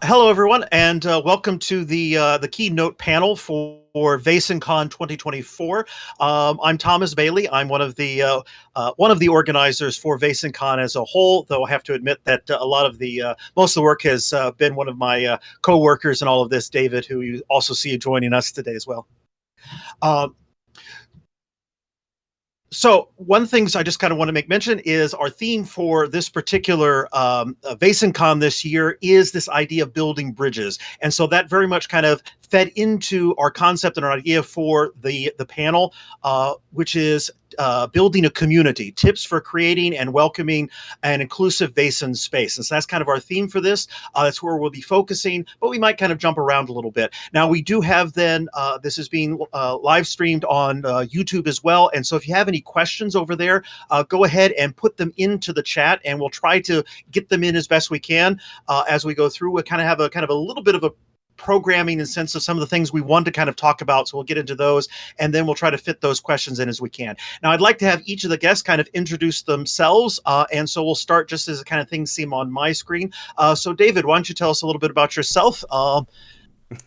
Hello, everyone, and welcome to the Keynote panel for VaesenCon 2024. I'm Thomas Bailey. I'm one of the organizers for VaesenCon as a whole. Though I have to admit that a lot of the most of the work has been one of my co-workers in all of this, David, who you also see joining us today as well. So one things I just kind of want to make mention is our theme for this particular VaesenCon this year is this idea of building bridges. And so that very much kind of fed into our concept and our idea for the panel, which is building a community, tips for creating and welcoming an inclusive Vaesen space. And so that's kind of our theme for this. That's where we'll be focusing, but we might kind of jump around a little bit. Now we do have then, this is being live streamed on YouTube as well. And so if you have any questions over there, go ahead and put them into the chat and we'll try to get them in as best we can as we go through. We kind of have a little bit of a programming and sense of some of the things we want to kind of talk about. So we'll get into those and then we'll try to fit those questions in as we can. Now, I'd like to have each of the guests kind of introduce themselves. And so we'll start just as the kind of things seem on my screen. So David, why don't you tell us a little bit about yourself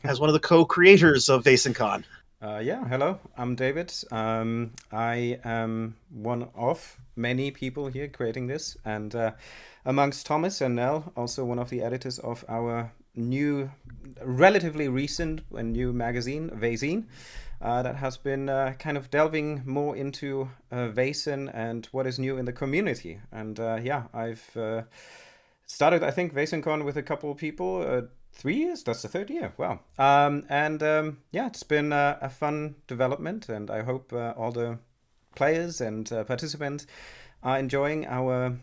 as one of the co-creators of VaesenCon? Yeah, hello, I'm David. I am one of many people here creating this, and amongst Thomas and Nell, also one of the editors of our new, relatively recent and new magazine, Vaesen, that has been kind of delving more into Vaesen and what is new in the community. And yeah, I've started, I think, VaesenCon with a couple of people, 3 years? That's the third year. Wow. Yeah, it's been a fun development, and I hope all the players and participants are enjoying our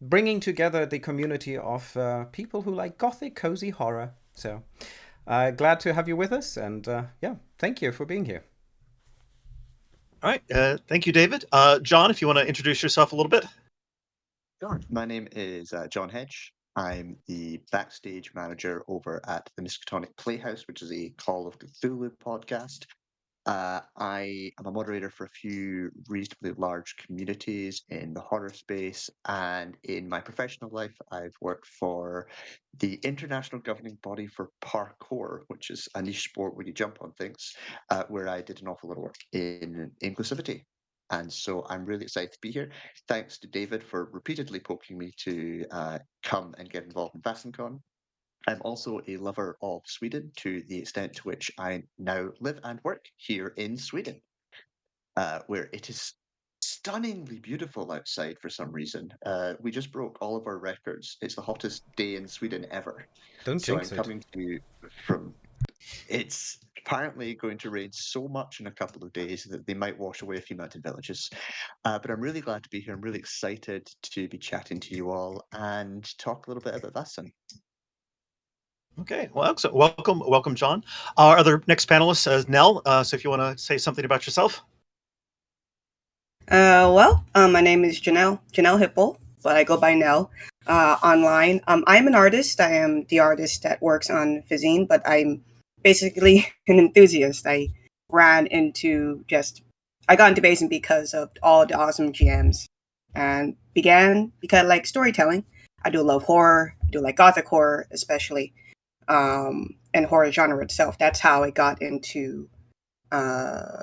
bringing together the community of people who like gothic, cozy horror. So glad to have you with us, and yeah, thank you for being here. All right. Thank you, David. John, if you want to introduce yourself a little bit. Sure. My name is John Hedge. I'm the backstage manager over at the Miskatonic Playhouse, which is a Call of Cthulhu podcast. I am a moderator for a few reasonably large communities in the horror space, and in my professional life, I've worked for the International Governing Body for Parkour, which is a niche sport where you jump on things, where I did an awful lot of work in inclusivity. And so I'm really excited to be here. Thanks to David for repeatedly poking me to come and get involved in VaesenCon. I'm also a lover of Sweden to the extent to which I now live and work here in Sweden, where it is stunningly beautiful outside for some reason. We just broke all of our records. It's the hottest day in Sweden ever. Don't So I'm jinx it. coming to you from. It's apparently going to rain so much in a couple of days that they might wash away a few mountain villages. But I'm really glad to be here. I'm really excited to be chatting to you all and talk a little bit about Vaesen. Okay, well, excellent. Welcome, John. Our other next panelist is Nell. So if you want to say something about yourself. My name is Johnell Hipol, but I go by Nell online. I'm an artist. I am the artist that works on Vaesen, but I'm basically an enthusiast. I got into Vaesen because of all the awesome GMs, and began because I like storytelling. I do love horror. I do like gothic horror, especially. And horror genre itself. That's how I got into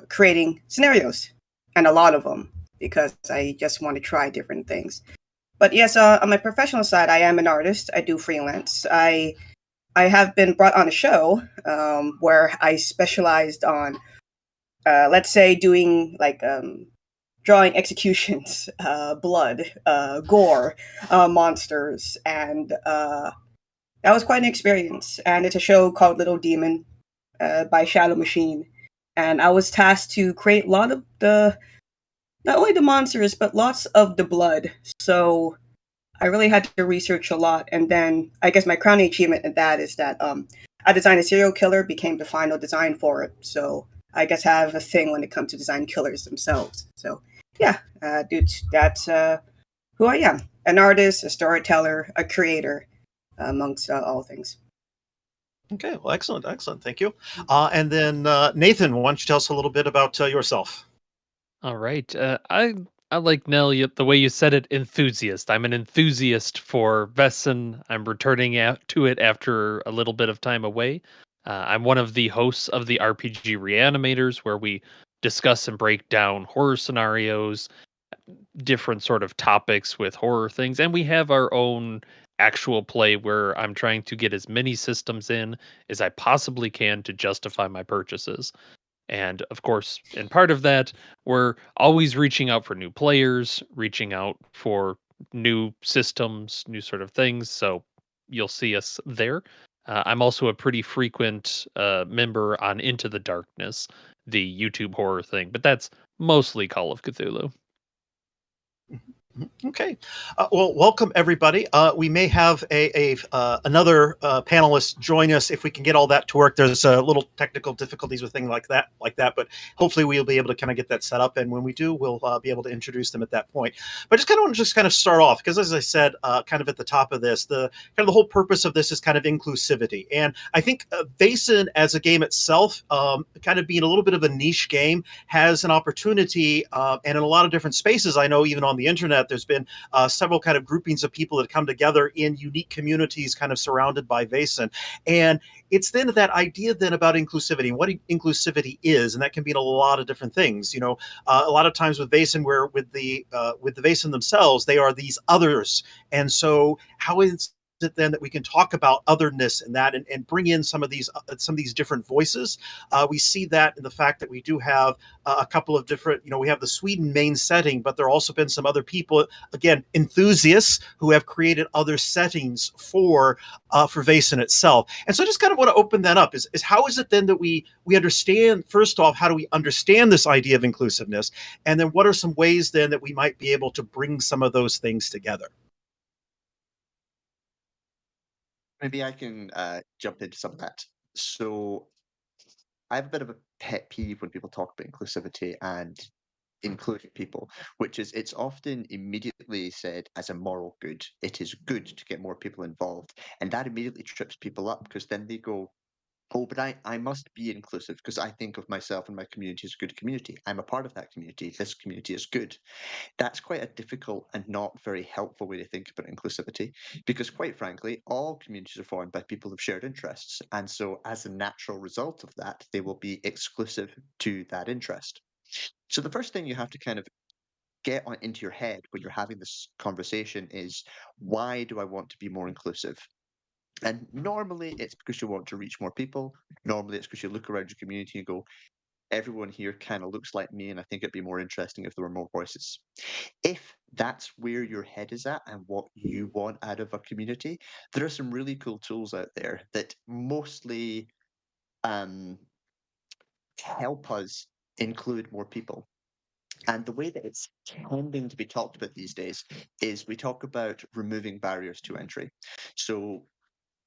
creating scenarios, and a lot of them, because I just want to try different things. But yes, on my professional side, I am an artist. I do freelance. I have been brought on a show where I specialized on, let's say, doing like drawing executions, blood, gore, monsters, and that was quite an experience. And it's a show called Little Demon by Shadow Machine. And I was tasked to create a lot of not only the monsters, but lots of the blood. So I really had to research a lot. And then I guess my crowning achievement in that is that I designed a serial killer, became the final design for it. So I guess I have a thing when it comes to design killers themselves. So yeah, that's who I am. An artist, a storyteller, a creator, amongst all things. Okay, well, excellent. Thank you. And then Nathan, why don't you tell us a little bit about yourself? All right. I I like Nell, the way you said it, enthusiast. I'm an enthusiast for Vesen. I'm returning to it after a little bit of time away. I'm one of the hosts of the RPG Reanimators, where we discuss and break down horror scenarios, different sort of topics with horror things, and we have our own actual play where I'm trying to get as many systems in as I possibly can to justify my purchases. And of course, in part of that, we're always reaching out for new players, reaching out for new systems, new sort of things. So you'll see us there. I'm also a pretty frequent member on Into the Darkness, the YouTube horror thing, but that's mostly Call of Cthulhu. Okay. Well, welcome everybody. We may have another panelist join us if we can get all that to work. There's little technical difficulties with things like that, but hopefully we'll be able to kind of get that set up. And when we do, we'll be able to introduce them at that point. But I just kind of want to start off because, as I said, kind of at the top of this, the whole purpose of this is kind of inclusivity. And I think Vaesen as a game itself, kind of being a little bit of a niche game, has an opportunity, and in a lot of different spaces. I know even on the internet, there's been several kind of groupings of people that come together in unique communities kind of surrounded by Vaesen. And it's then that idea then about inclusivity and what inclusivity is, and that can be in a lot of different things. A lot of times with Vaesen, where with the Vaesen themselves, they are these others. And so how is it then that we can talk about otherness and that and bring in some of these different voices? We see that in the fact that we do have a couple of different, we have the Sweden main setting, but there have also been some other people, again, enthusiasts who have created other settings for Vaesen itself. And so I just kind of want to open that up is how is it then that we understand, first off, how do we understand this idea of inclusiveness? And then what are some ways then that we might be able to bring some of those things together? Maybe I can jump into some of that. So I have a bit of a pet peeve when people talk about inclusivity and including people, which is it's often immediately said as a moral good. It is good to get more people involved. And that immediately trips people up because then they go, oh, but I must be inclusive because I think of myself and my community as a good community. I'm a part of that community. This community is good. That's quite a difficult and not very helpful way to think about inclusivity because, quite frankly, all communities are formed by people of shared interests. And so, as a natural result of that, they will be exclusive to that interest. So, the first thing you have to kind of get into your head when you're having this conversation is why do I want to be more inclusive? And normally it's because you want to reach more people. Normally it's because you look around your community and go, everyone here kind of looks like me, and I think it'd be more interesting if there were more voices. If that's where your head is at and what you want out of a community, there are some really cool tools out there that mostly um, help us include more people. And the way that it's tending to be talked about these days is we talk about removing barriers to entry. So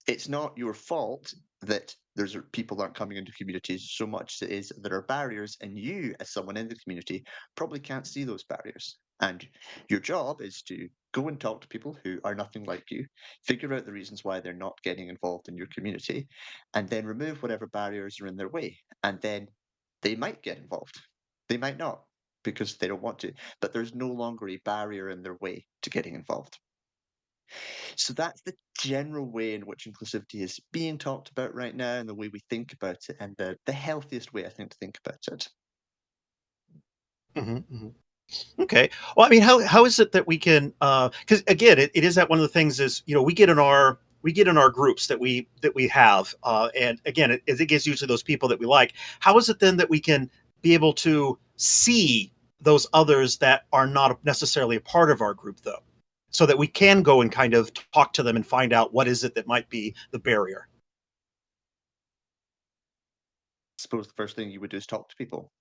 it's not your fault that there's people aren't coming into communities so much as it is there are barriers, and you, as someone in the community, probably can't see those barriers. And your job is to go and talk to people who are nothing like you, figure out the reasons why they're not getting involved in your community, and then remove whatever barriers are in their way. And then they might get involved. They might not because they don't want to, but there's no longer a barrier in their way to getting involved. So that's the general way in which inclusivity is being talked about right now and the way we think about it and the healthiest way I think to think about it. Mm-hmm, mm-hmm. Okay. Well, I mean, how is it that we can? Because again, it is that one of the things is we get in our groups that we have, and again, it gets usually those people that we like. How is it then that we can be able to see those others that are not necessarily a part of our group, though, so that we can go and kind of talk to them and find out what is it that might be the barrier? I suppose the first thing you would do is talk to people.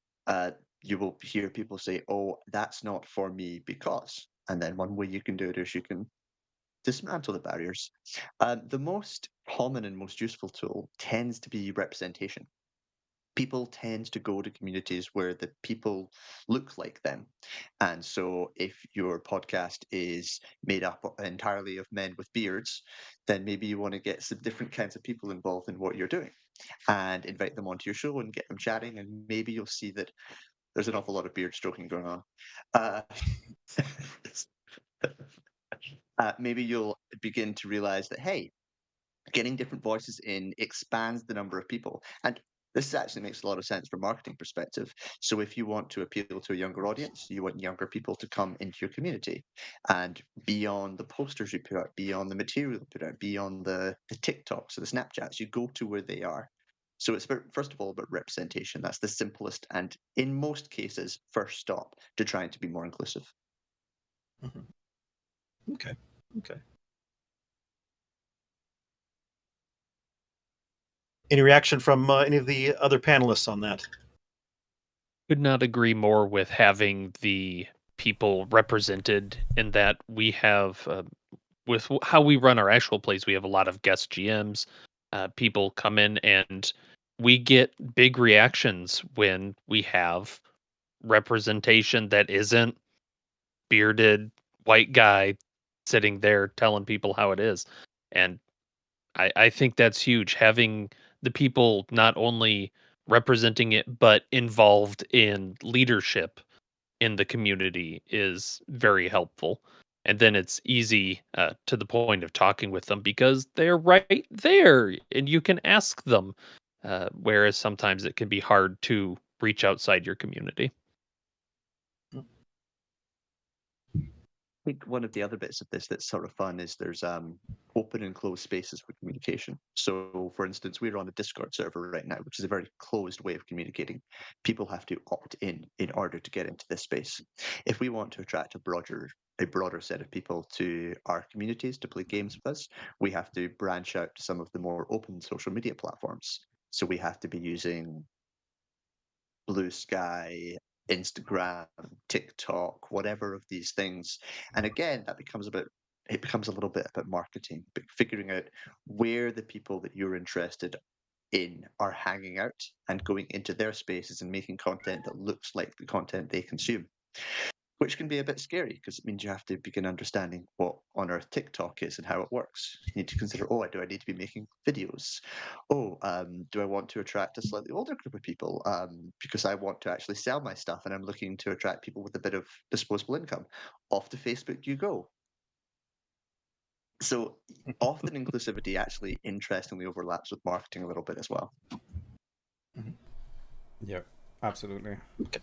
You will hear people say, "Oh, that's not for me because," and then one way you can do it is you can dismantle the barriers. The most common and most useful tool tends to be representation. People tend to go to communities where the people look like them. And so if your podcast is made up entirely of men with beards, then maybe you want to get some different kinds of people involved in what you're doing and invite them onto your show and get them chatting. And maybe you'll see that there's an awful lot of beard stroking going on. Uh, Maybe you'll begin to realize that, hey, getting different voices in expands the number of people. And this actually makes a lot of sense from a marketing perspective. So if you want to appeal to a younger audience, you want younger people to come into your community. And beyond the posters you put out, beyond the material you put out, beyond the TikToks or the Snapchats, you go to where they are. So it's first of all about representation. That's the simplest and, in most cases, first stop to trying to be more inclusive. Mm-hmm. Okay. Any reaction from any of the other panelists on that? Could not agree more with having the people represented in that we have, with how we run our actual plays, we have a lot of guest GMs. People come in and we get big reactions when we have representation that isn't bearded white guy sitting there telling people how it is. And I think that's huge. Having the people not only representing it, but involved in leadership in the community is very helpful. And then it's easy to the point of talking with them because they're right there and you can ask them. Whereas sometimes it can be hard to reach outside your community. I think one of the other bits of this that's sort of fun is there's open and closed spaces for communication. So, for instance, we're on a Discord server right now, which is a very closed way of communicating. People have to opt in order to get into this space. If we want to attract a broader set of people to our communities to play games with us, we have to branch out to some of the more open social media platforms. So we have to be using Blue Sky, Instagram, TikTok, whatever of these things. And again, it becomes a little bit about marketing, but figuring out where the people that you're interested in are hanging out and going into their spaces and making content that looks like the content they consume, which can be a bit scary because it means you have to begin understanding what on earth TikTok is and how it works. You need to consider, do I need to be making videos? Do I want to attract a slightly older group of people because I want to actually sell my stuff and I'm looking to attract people with a bit of disposable income? Off to Facebook you go. So often inclusivity actually interestingly overlaps with marketing a little bit as well. Yeah, absolutely. Okay.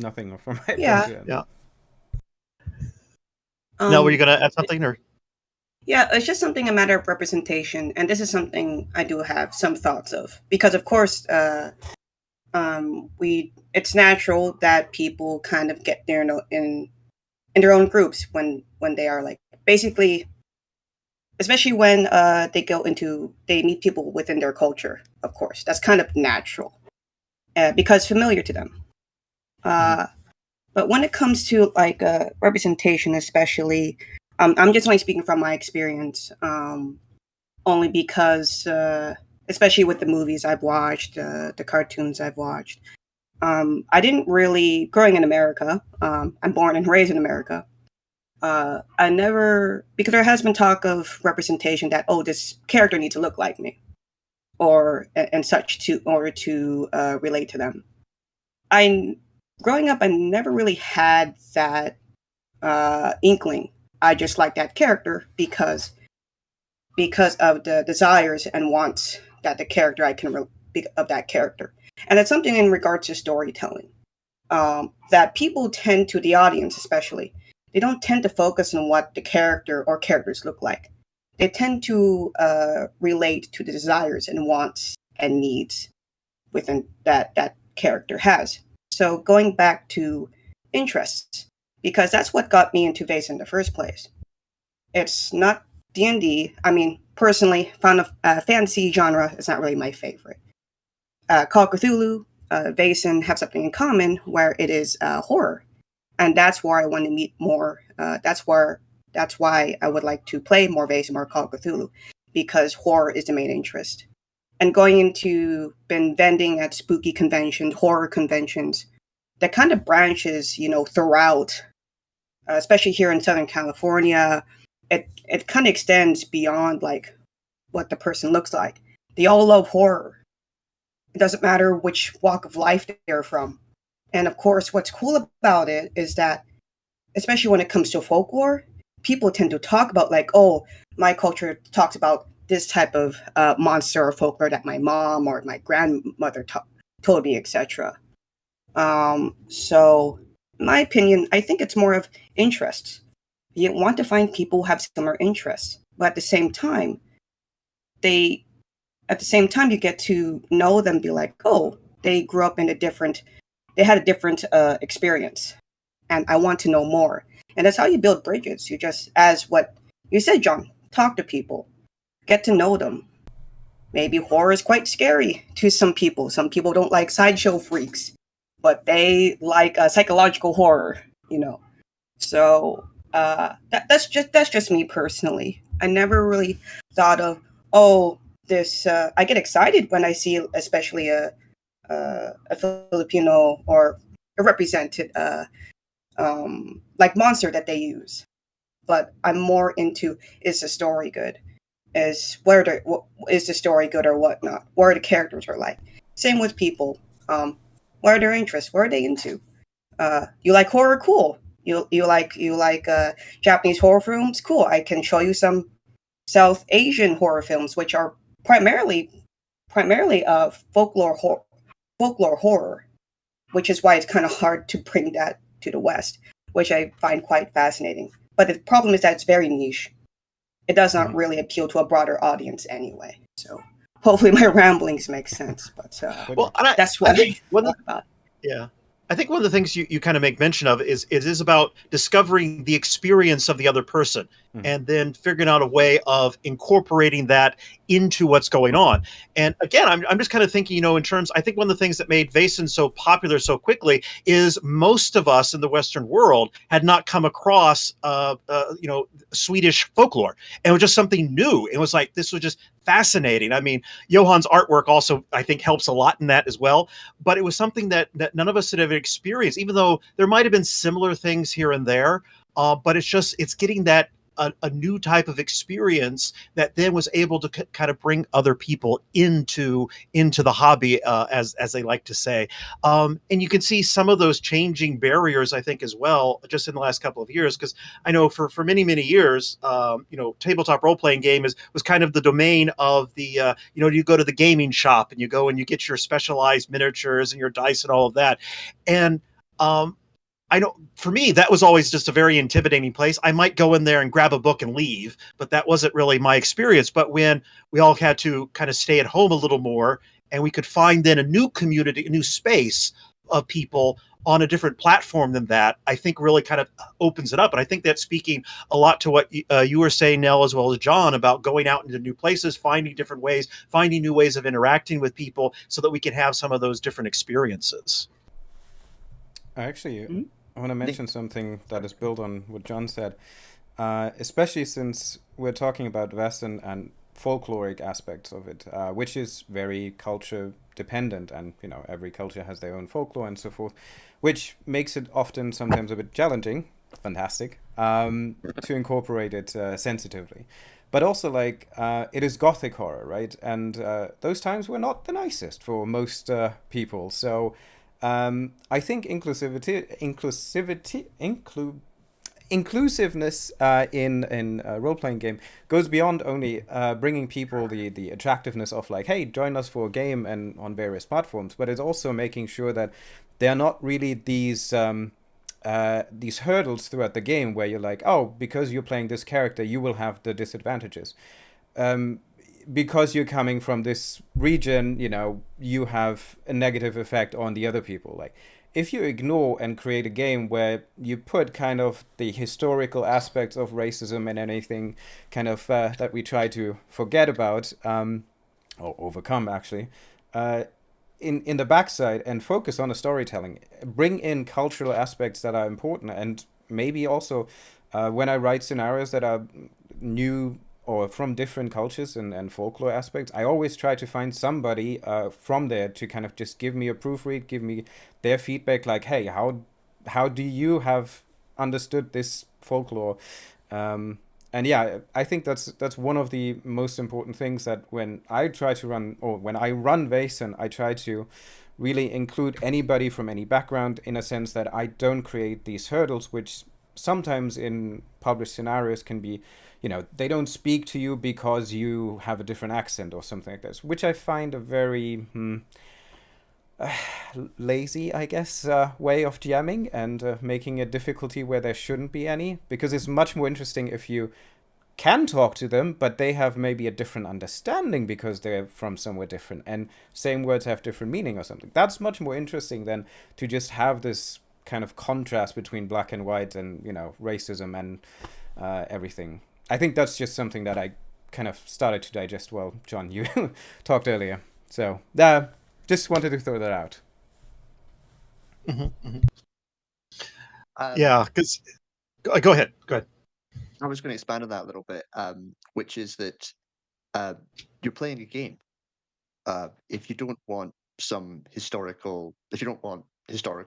Nothing from my point. Yeah. Now, were you going to add something, or? Yeah, it's just a matter of representation, and this is something I do have some thoughts of because, of course, it's natural that people kind of get there in their own groups when they are like basically, especially when they meet people within their culture. Of course, that's kind of natural because familiar to them. But when it comes to like representation, especially, I'm just only speaking from my experience, only because, especially with the movies I've watched, the cartoons I've watched, I didn't really, growing in America, I'm born and raised in America, I never, because there has been talk of representation that, this character needs to look like me, and such to, in order to relate to them. Growing up, I never really had that inkling. I just like that character because of the desires and wants that the character of that character, and it's something in regards to storytelling that people tend to, the audience especially, they don't tend to focus on what the character or characters look like. They tend to relate to the desires and wants and needs within that character has. So going back to interests, because that's what got me into Vaesen in the first place. It's not D&D. I mean, personally, fantasy genre is not really my favorite. Call of Cthulhu, Vaesen have something in common where it is horror, and that's where I want to meet more. That's why I would like to play more Vaesen or Call of Cthulhu, because horror is the main interest. And been vending at spooky conventions, horror conventions, that kind of branches, throughout, especially here in Southern California. It kind of extends beyond like what the person looks like. They all love horror. It doesn't matter which walk of life they're from. And of course, what's cool about it is that especially when it comes to folklore, people tend to talk about like, oh, my culture talks about this type of monster or folklore that my mom or my grandmother told me, etc. So, in my opinion, I think it's more of interest. You want to find people who have similar interests, but at the same time, you get to know them, be like, oh, they grew up in they had a different experience, and I want to know more. And that's how you build bridges. You just, as what you said, John, talk to people, get to know them. Maybe horror is quite scary to some people. Some people don't like sideshow freaks, but they like psychological horror, you know. So that's just me personally. I never really thought of, oh, this. I get excited when I see, especially a Filipino or a represented like monster that they use. But I'm more into, is the story good? Is the story good or whatnot? What are the characters are like? Same with people. What are their interests? What are they into? You like horror? Cool. You like Japanese horror films? Cool. I can show you some South Asian horror films, which are primarily folklore horror, which is why it's kind of hard to bring that to the West, which I find quite fascinating. But the problem is that it's very niche. It does not really appeal to a broader audience anyway. So hopefully my ramblings make sense. But Well, and that's what I thought about. Yeah. I think one of the things you kind of make mention of is it is about discovering the experience of the other person and then figuring out a way of incorporating that into what's going on. And again, I'm just kind of thinking, in terms, I think one of the things that made Vaesen so popular so quickly is most of us in the Western world had not come across, Swedish folklore. And it was just something new. It was like, this was just fascinating. I mean, Johan's artwork also, I think, helps a lot in that as well. But it was something that none of us had ever experienced, even though there might have been similar things here and there. But it's getting that a new type of experience that then was able to kind of bring other people into the hobby, as they like to say. And you can see some of those changing barriers, I think, as well, just in the last couple of years, because I know for many, many years, tabletop role-playing game was kind of the domain of the, you go to the gaming shop and you go and you get your specialized miniatures and your dice and all of that. And I know for me, that was always just a very intimidating place. I might go in there and grab a book and leave, but that wasn't really my experience. But when we all had to kind of stay at home a little more and we could find then a new community, a new space of people on a different platform than that, I think really kind of opens it up. And I think that's speaking a lot to what you were saying, Nell, as well as John, about going out into new places, finding different ways, finding new ways of interacting with people so that we can have some of those different experiences. Actually, I want to mention something that is built on what John said, especially since we're talking about Western and folkloric aspects of it, which is very culture dependent, and every culture has their own folklore and so forth, which makes it often sometimes a bit challenging, fantastic, to incorporate it sensitively. But also, it is Gothic horror, right? And those times were not the nicest for most people. So I think inclusiveness in a role-playing game goes beyond only bringing people the attractiveness of hey, join us for a game and on various platforms, but it's also making sure that there are not really these hurdles throughout the game where you're like, oh, because you're playing this character, you will have the disadvantages. Because you're coming from this region, you have a negative effect on the other people. If you ignore and create a game where you put kind of the historical aspects of racism and anything kind of that we try to forget about, or overcome actually, in the backside and focus on the storytelling, bring in cultural aspects that are important, and maybe also when I write scenarios that are new or from different cultures and folklore aspects, I always try to find somebody from there to kind of just give me a proofread, give me their feedback, hey, how do you have understood this folklore? And yeah, I think that's one of the most important things, that when I try to run, or when I run Vaesen, I try to really include anybody from any background, in a sense that I don't create these hurdles which sometimes in published scenarios can be, they don't speak to you because you have a different accent or something like this, which I find a very lazy, I guess, way of GMing and making a difficulty where there shouldn't be any, because it's much more interesting if you can talk to them, but they have maybe a different understanding because they're from somewhere different and same words have different meaning or something. That's much more interesting than to just have this kind of contrast between black and white and, racism and everything. I think that's just something that I kind of started to digest. Well, John, you talked earlier. So, just wanted to throw that out. Yeah, because go ahead. I was going to expand on that a little bit, which is that you're playing a game. If you don't want historical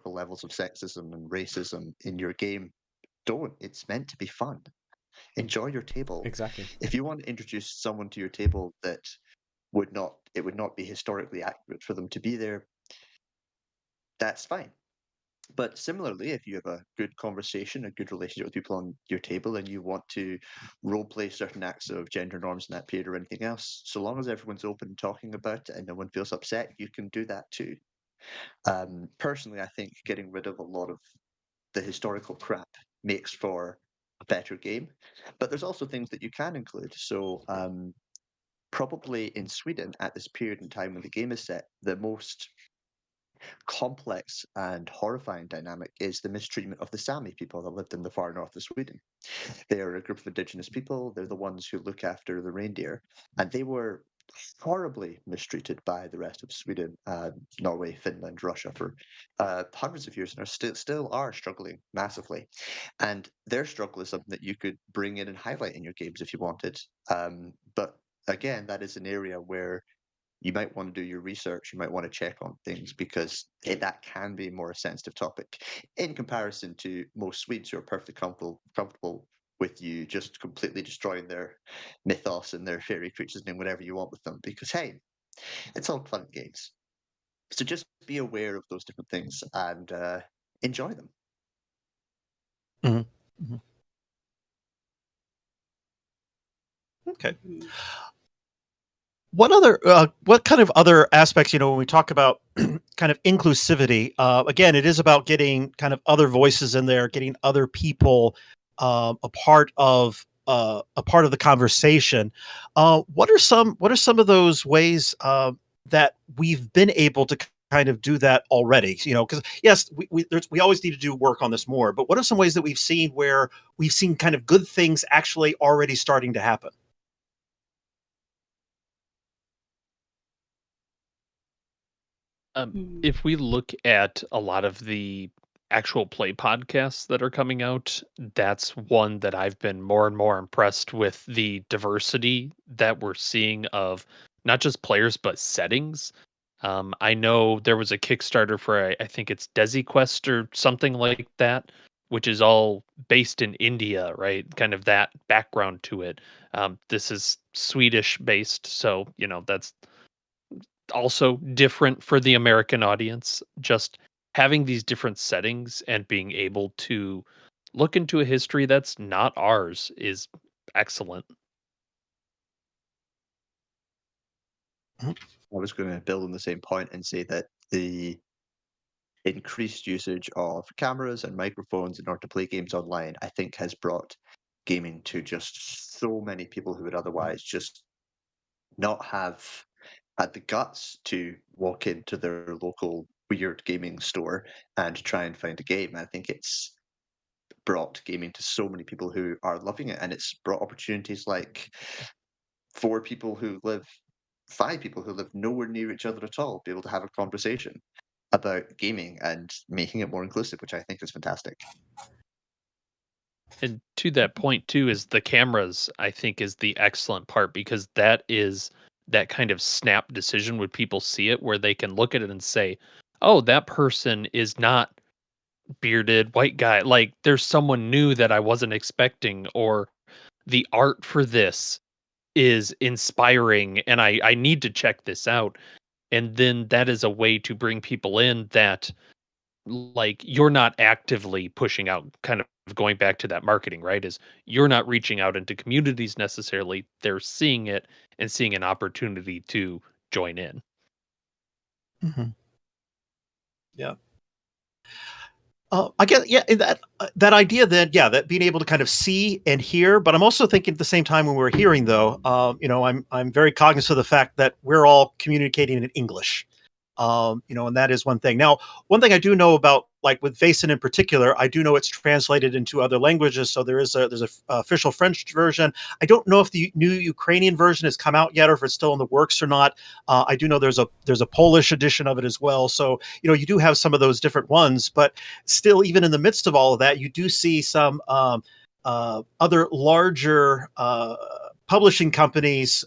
levels of sexism and racism in your game, don't. It's meant to be fun. Enjoy your table. Exactly. If you want to introduce someone to your table that would not be historically accurate for them to be there, that's fine. But similarly, if you have a good conversation, a good relationship with people on your table, and you want to role play certain acts of gender norms in that period or anything else, so long as everyone's open and talking about it and no one feels upset, you can do that too. Personally, I think getting rid of a lot of the historical crap makes for a better game. But there's also things that you can include. So probably in Sweden at this period in time when the game is set, the most complex and horrifying dynamic is the mistreatment of the Sami people that lived in the far north of Sweden. They are a group of indigenous people. They're the ones who look after the reindeer, and they were horribly mistreated by the rest of Sweden, Norway, Finland, Russia for hundreds of years, and still are struggling massively. And their struggle is something that you could bring in and highlight in your games if you wanted. But again, that is an area where you might want to do your research, you might want to check on things because that can be more a sensitive topic in comparison to most Swedes who are perfectly comfortable with you just completely destroying their mythos and their fairy creatures and doing whatever you want with them because, hey, it's all fun and games. So just be aware of those different things and enjoy them. Okay. What kind of other aspects, when we talk about kind of inclusivity, again, it is about getting kind of other voices in there, getting other people a part of the conversation. What are some of those ways that we've been able to kind of do that already? Because yes, we always need to do work on this more, but what are some ways that we've seen where we've seen kind of good things actually already starting to happen? If we look at a lot of the actual play podcasts that are coming out, that's one that I've been more and more impressed with the diversity that we're seeing of not just players but settings. I know there was a Kickstarter for I think it's DesiQuest or something like that, which is all based in India, right? Kind of that background to it. This is Swedish based, so that's also different for the American audience. Just having these different settings and being able to look into a history that's not ours is excellent. I was going to build on the same point and say that the increased usage of cameras and microphones in order to play games online, I think, has brought gaming to just so many people who would otherwise just not have had the guts to walk into their local weird gaming store and try and find a game. I think it's brought gaming to so many people who are loving it, and it's brought opportunities like for people who live, 5 people who live nowhere near each other at all, be able to have a conversation about gaming and making it more inclusive, which I think is fantastic. And to that point too is the cameras, I think, is the excellent part because that is that kind of snap decision when people see it where they can look at it and say, "Oh, that person is not bearded white guy. Like there's someone new that I wasn't expecting," or the art for this is inspiring and I need to check this out. And then that is a way to bring people in that like you're not actively pushing out kind of going back to that marketing, right? Is you're not reaching out into communities necessarily. They're seeing it and seeing an opportunity to join in. Yeah. I guess, yeah, that idea that, yeah, that being able to kind of see and hear, but I'm also thinking at the same time when we're hearing, though, I'm very cognizant of the fact that we're all communicating in English. And that is one thing. Now, one thing I do know about, like with Vaesen in particular, I do know it's translated into other languages. So there's a official French version. I don't know if the new Ukrainian version has come out yet, or if it's still in the works or not. I do know there's a Polish edition of it as well. So you do have some of those different ones, but still, even in the midst of all of that, you do see some other larger publishing companies.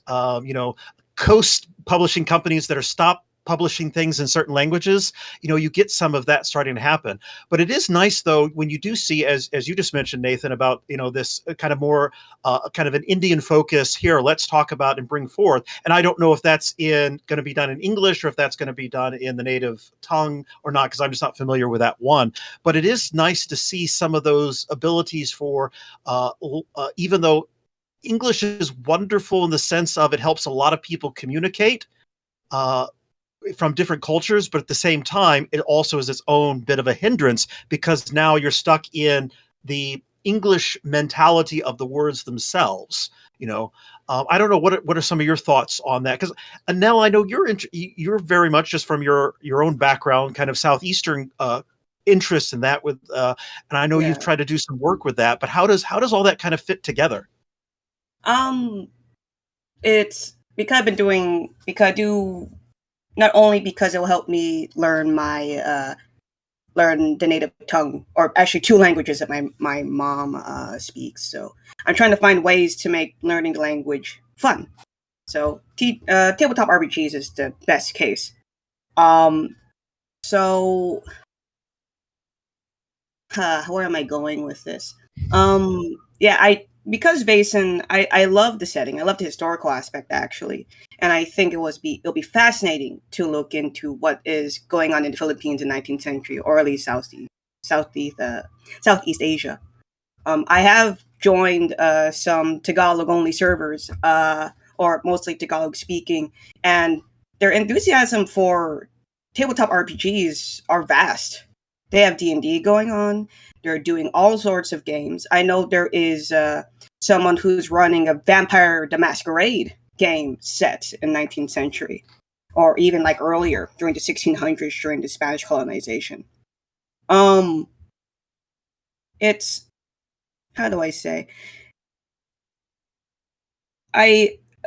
Coast publishing companies that are stopped publishing things in certain languages. You get some of that starting to happen. But it is nice, though, when you do see, as you just mentioned, Nathan, about this kind of more kind of an Indian focus here. Let's talk about and bring forth. And I don't know if that's going to be done in English or if that's going to be done in the native tongue or not, because I'm just not familiar with that one. But it is nice to see some of those abilities for, even though English is wonderful in the sense of it helps a lot of people communicate from different cultures, but at the same time, it also is its own bit of a hindrance, because now you're stuck in the English mentality of the words themselves. I don't know, what are some of your thoughts on that? Because Anel, I know you're very much, just from your own background, kind of Southeastern interest in that, with and I know you've tried to do some work with that. But how does all that kind of fit together? It's because I do. Not only because it will help me learn learn the native tongue, or actually two languages that my mom speaks. So I'm trying to find ways to make learning the language fun. So tabletop RPGs is the best case. So where am I going with this? Because Vaesen, I love the setting. I love the historical aspect, actually, and I think it'll be fascinating to look into what is going on in the Philippines in 19th century, or at least Southeast Asia. I have joined some Tagalog only servers, or mostly Tagalog speaking, and their enthusiasm for tabletop RPGs are vast. They have D&D going on. They're doing all sorts of games. I know there is someone who's running a Vampire the Masquerade game set in 19th century, or even like earlier during the 1600s, during the Spanish colonization. It's, how do I say?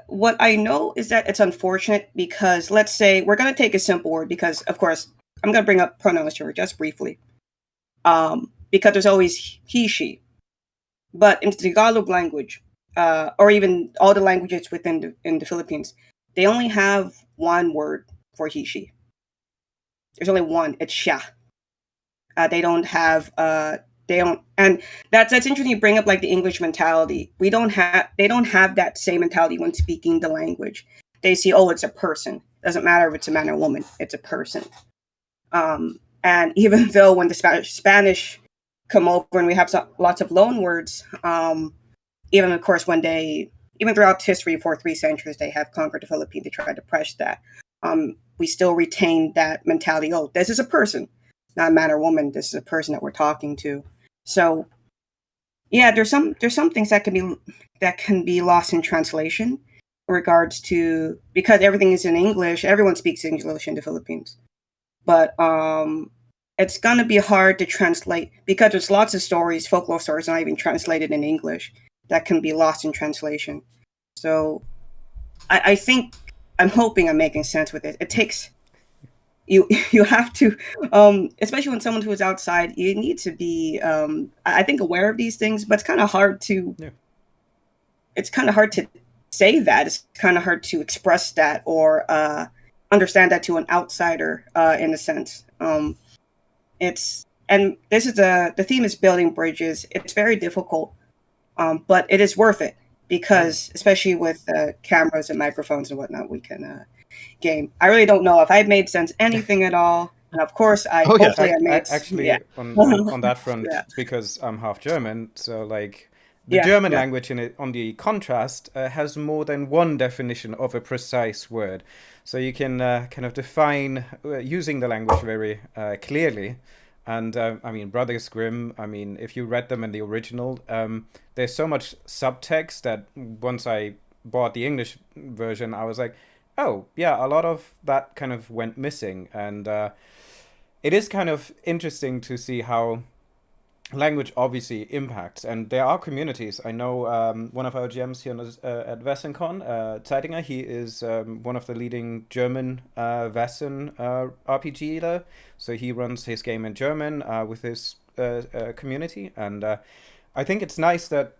What I know is that it's unfortunate, because let's say we're going to take a simple word, because of course I'm going to bring up pronouns here just briefly. Because there's always he, she. But in the Tagalog language, or even all the languages in the Philippines, they only have one word for he, she. There's only one. It's siya. They don't have and that's interesting. You bring up like the English mentality. They don't have that same mentality when speaking the language. They see, oh, it's a person. Doesn't matter if it's a man or woman. It's a person. And even though when the Spanish come over and we have lots of loan words, even of course even throughout history for 3 centuries, they have conquered the Philippines. They tried to press that. We still retain that mentality. Oh, this is a person, not a man or woman. This is a person that we're talking to. So, yeah, there's some things that can be lost in translation in regards to, because everything is in English. Everyone speaks English in the Philippines, but it's gonna be hard to translate, because there's lots of stories, folklore stories, not even translated in English, that can be lost in translation. So I think I'm hoping I'm making sense with it. It takes you have to, especially when someone who is outside, you need to be I think aware of these things, but it's kind of hard to it's kind of hard to say that. It's kind of hard to express that, or understand that to an outsider, in a sense. And this is the theme is building bridges. It's very difficult, but it is worth it, because especially with cameras and microphones and whatnot, we can game. I really don't know if I've made sense anything at all. And of course, Oh yeah. hopefully I made Actually, on that front, yeah, because I'm half German, so like the yeah, German yeah. language in it, on the contrast, has more than one definition of a precise word. So you can kind of define using the language very clearly. And I mean, Brothers Grimm, I mean, if you read them in the original, there's so much subtext that once I bought the English version, I was like, oh, yeah, a lot of that kind of went missing. And it is kind of interesting to see how language obviously impacts, and there are communities. I know one of our GMs here at VaesenCon, Zeitinger, he is one of the leading German Vaesen RPGer, so he runs his game in German with his community, and I think it's nice that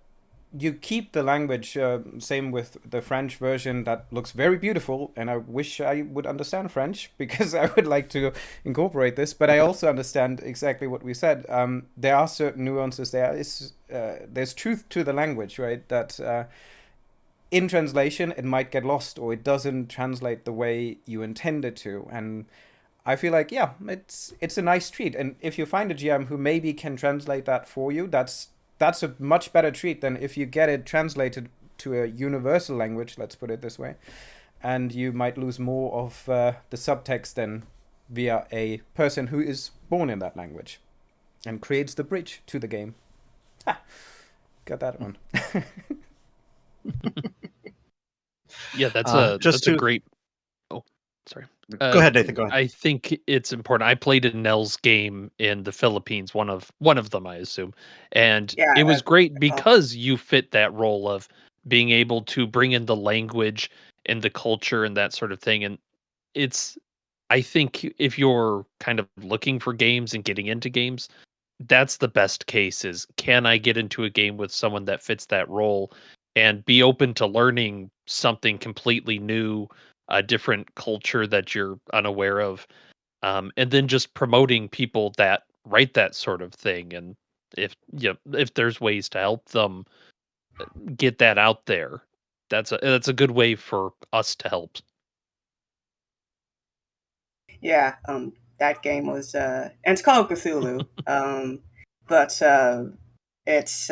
you keep the language. Same with the French version that looks very beautiful, and I wish I would understand French because I would like to incorporate this. But I also understand exactly what we said. There are certain nuances. There's truth to the language, right? That in translation it might get lost or it doesn't translate the way you intended to, and I feel like, yeah, it's a nice treat. And if you find a GM who maybe can translate that for you, that's a much better treat than if you get it translated to a universal language, let's put it this way, and you might lose more of the subtext than via a person who is born in that language and creates the bridge to the game. Ha! Got that one. Yeah, that's Just a to great. Oh, sorry. go ahead, Nathan. Go ahead. I think it's important. I played a Nell's game in the Philippines, one of them, I assume, and Yeah, it was great oh, because you fit that role of being able to bring in the language and the culture and that sort of thing. And it's, I think, if you're kind of looking for games and getting into games, that's the best case. Is can I get into a game with someone that fits that role and be open to learning something completely new, a different culture that you're unaware of, and then just promoting people that write that sort of thing. And if there's ways to help them get that out there, that's a good way for us to help. yeah. That game was and it's called Cthulhu. But it's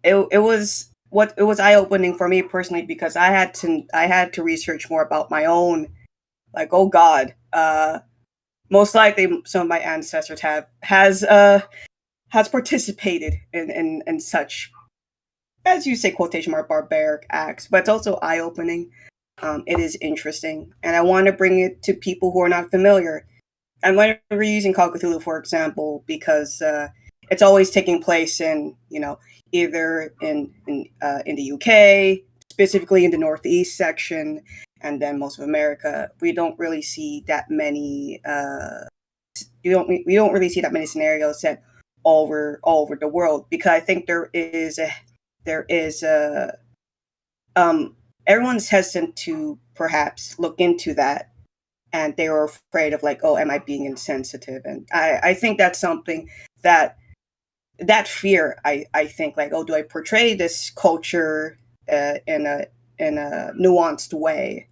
it was what it was eye opening for me personally because I had to research more about my own, like, oh God, most likely some of my ancestors has participated in such, as you say, quotation mark, barbaric acts, but it's also eye opening. It is interesting, and I want to bring it to people who are not familiar. I'm going to be using Call of Cthulhu, for example, because it's always taking place in, either in the UK, specifically in the Northeast section, and then most of America. We don't really see that many. We don't really see that many scenarios set all over the world, because I think there is a everyone's hesitant to perhaps look into that, and they were afraid of, like, oh, am I being insensitive? And I think that's something that fear, I think, like, oh, do I portray this culture in a nuanced way?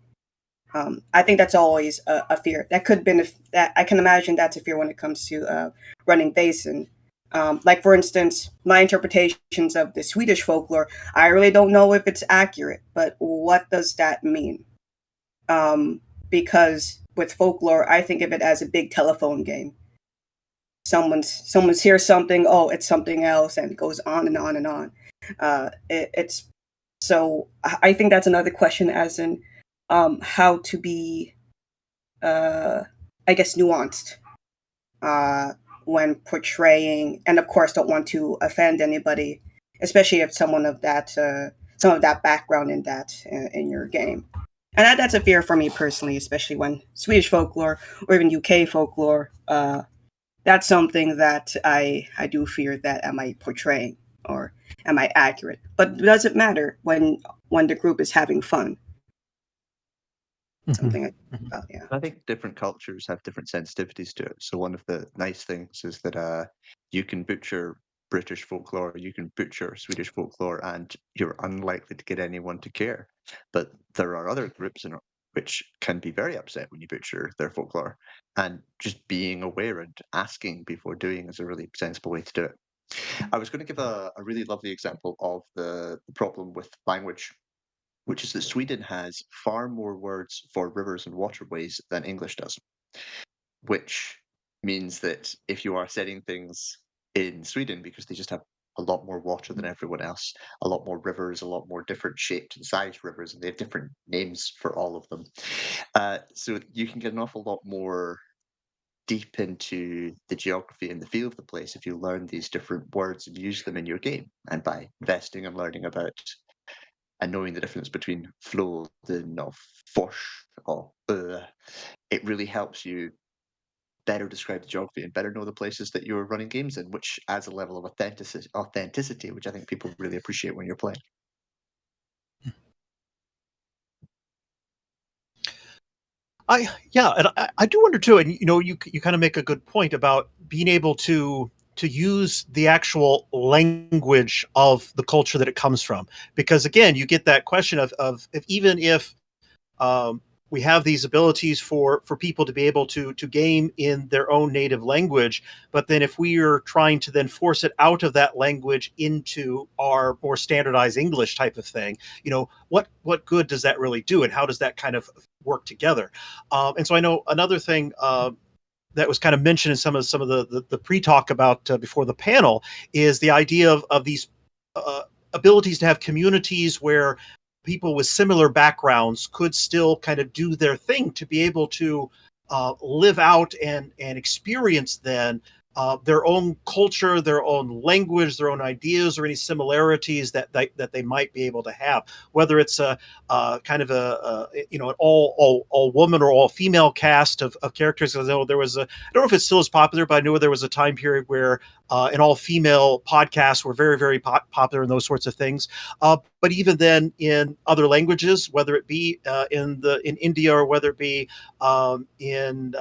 I think that's always a fear. That could be that I can imagine that's a fear when it comes to running Vaesen. Like, for instance, my interpretations of the Swedish folklore, I really don't know if it's accurate, but what does that mean? Because with folklore, I think of it as a big telephone game. Someone's hears something, oh, it's something else, and it goes on and on and on. It's so I think that's another question, as in how to be, I guess, nuanced when portraying, and of course, don't want to offend anybody, especially if someone of that some of that background in your game. And that's a fear for me personally, especially when Swedish folklore or even UK folklore. That's something that I do fear, that am I portraying or am I accurate? But does it matter when the group is having fun? Something I think about, yeah. I think different cultures have different sensitivities to it. So one of the nice things is that you can butcher British folklore, you can butcher Swedish folklore, and you're unlikely to get anyone to care. But there are other groups in which can be very upset when you butcher their folklore. And just being aware and asking before doing is a really sensible way to do it. I was going to give a really lovely example of the problem with language, which is that Sweden has far more words for rivers and waterways than English does, which means that if you are setting things in Sweden, because they just have a lot more water than everyone else, a lot more rivers, a lot more different shaped and sized rivers, and they have different names for all of them. So you can get an awful lot more deep into the geography and the feel of the place if you learn these different words and use them in your game. And by investing and learning about and knowing the difference between floden or forsch or it really helps you better describe the geography and better know the places that you're running games in, which adds a level of authenticity, which I think people really appreciate when you're playing. And I do wonder too, and you kind of make a good point about being able to use the actual language of the culture that it comes from, because again, you get that question of if even if we have these abilities for people to be able to game in their own native language, but then if we are trying to then force it out of that language into our more standardized English type of thing, what good does that really do, and how does that kind of work together? And so I know another thing that was kind of mentioned in some of the pre-talk about before the panel is the idea of these abilities to have communities where people with similar backgrounds could still kind of do their thing to be able to live out and experience then their own culture, their own language, their own ideas, or any similarities that they might be able to have. Whether it's a kind of an all woman or all female cast of characters. I know there was I don't know if it's still as popular, but I know there was a time period where an all female podcasts were very, very popular and those sorts of things. But even then, in other languages, whether it be in India or whether it be in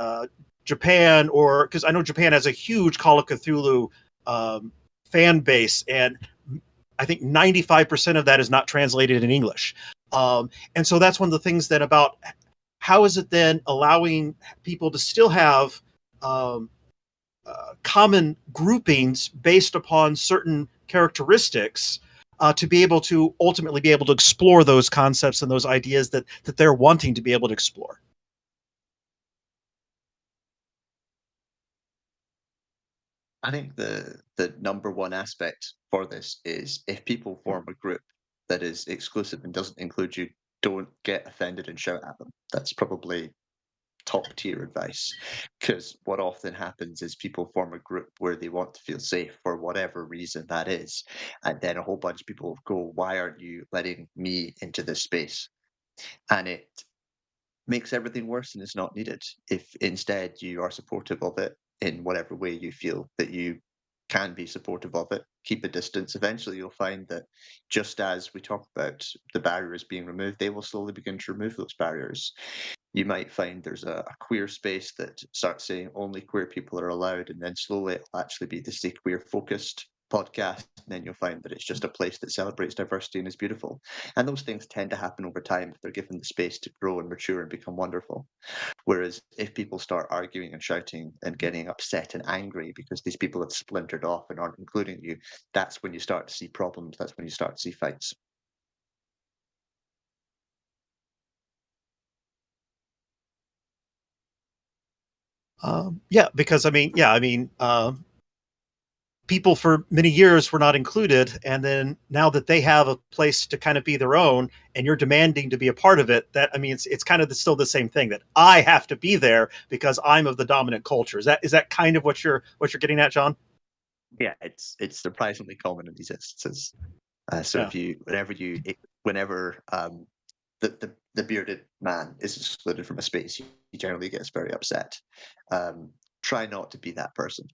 Japan, or because I know Japan has a huge Call of Cthulhu fan base, and I think 95% of that is not translated in English. And so that's one of the things then about how is it then allowing people to still have common groupings based upon certain characteristics to be able to ultimately be able to explore those concepts and those ideas that they're wanting to be able to explore. I think the number one aspect for this is if people form a group that is exclusive and doesn't include you, don't get offended and shout at them. That's probably top tier advice, because what often happens is people form a group where they want to feel safe for whatever reason that is, and then a whole bunch of people go, why aren't you letting me into this space? And it makes everything worse and it's not needed. If instead you are supportive of it in whatever way you feel that you can be supportive of it, keep a distance. Eventually, you'll find that just as we talk about the barriers being removed, they will slowly begin to remove those barriers. You might find there's a queer space that starts saying only queer people are allowed, and then slowly it'll actually be this queer focused podcast, and then you'll find that it's just a place that celebrates diversity and is beautiful. And those things tend to happen over time if they're given the space to grow and mature and become wonderful. Whereas if people start arguing and shouting and getting upset and angry because these people have splintered off and aren't including you, that's when you start to see problems. That's when you start to see fights. Because people for many years were not included, and then now that they have a place to kind of be their own, and you're demanding to be a part of it, it's kind of still the same thing, that I have to be there because I'm of the dominant culture. Is that kind of what you're getting at, John? Yeah, it's surprisingly common in these instances. So whenever the bearded man is excluded from a space, he generally gets very upset. Try not to be that person.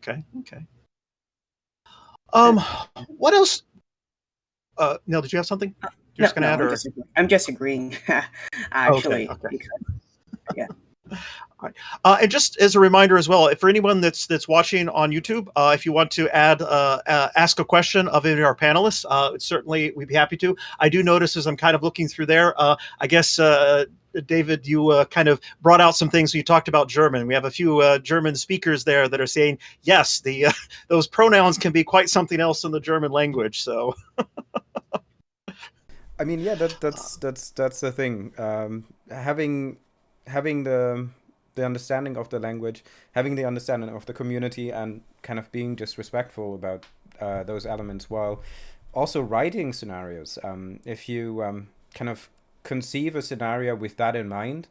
Okay. What else? Neil, did you have something you're just going to add? I'm just agreeing, actually. Okay. Because, yeah. And just as a reminder as well, for anyone that's watching on YouTube, if you want to ask a question of any of our panelists, certainly we'd be happy to. I do notice as I'm kind of looking through there, I guess David, you kind of brought out some things. You talked about German. We have a few German speakers there that are saying yes, those pronouns can be quite something else in the German language. So. I mean, yeah, that's the thing. Having the understanding of the language, having the understanding of the community, and kind of being just respectful about those elements while also writing scenarios. If you kind of conceive a scenario with that in mind,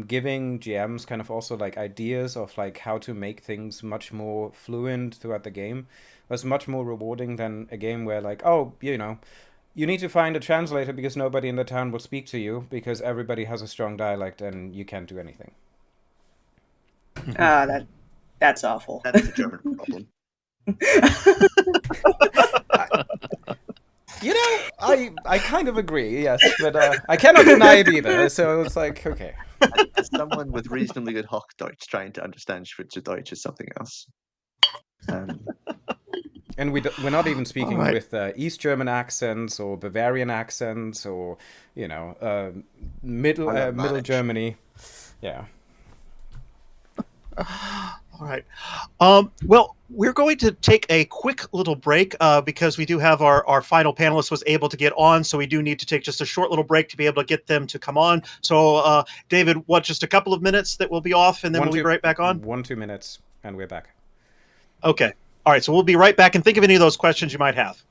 giving GMs kind of also like ideas of like how to make things much more fluent throughout the game was much more rewarding than a game where like, oh, you need to find a translator because nobody in the town will speak to you because everybody has a strong dialect and you can't do anything. That's awful. That's a German problem. I kind of agree, yes, but I cannot deny it either. So it's like, okay. As someone with reasonably good Hochdeutsch trying to understand Schweizerdeutsch is something else. And we're not even speaking with East German accents or Bavarian accents or middle Germany. Yeah. All right. Well, we're going to take a quick little break because we do have our final panelist was able to get on. So we do need to take just a short little break to be able to get them to come on. So, David, just a couple of minutes that we'll be off and then we'll be right back on? 1-2 minutes and we're back. Okay. All right. So we'll be right back, and think of any of those questions you might have.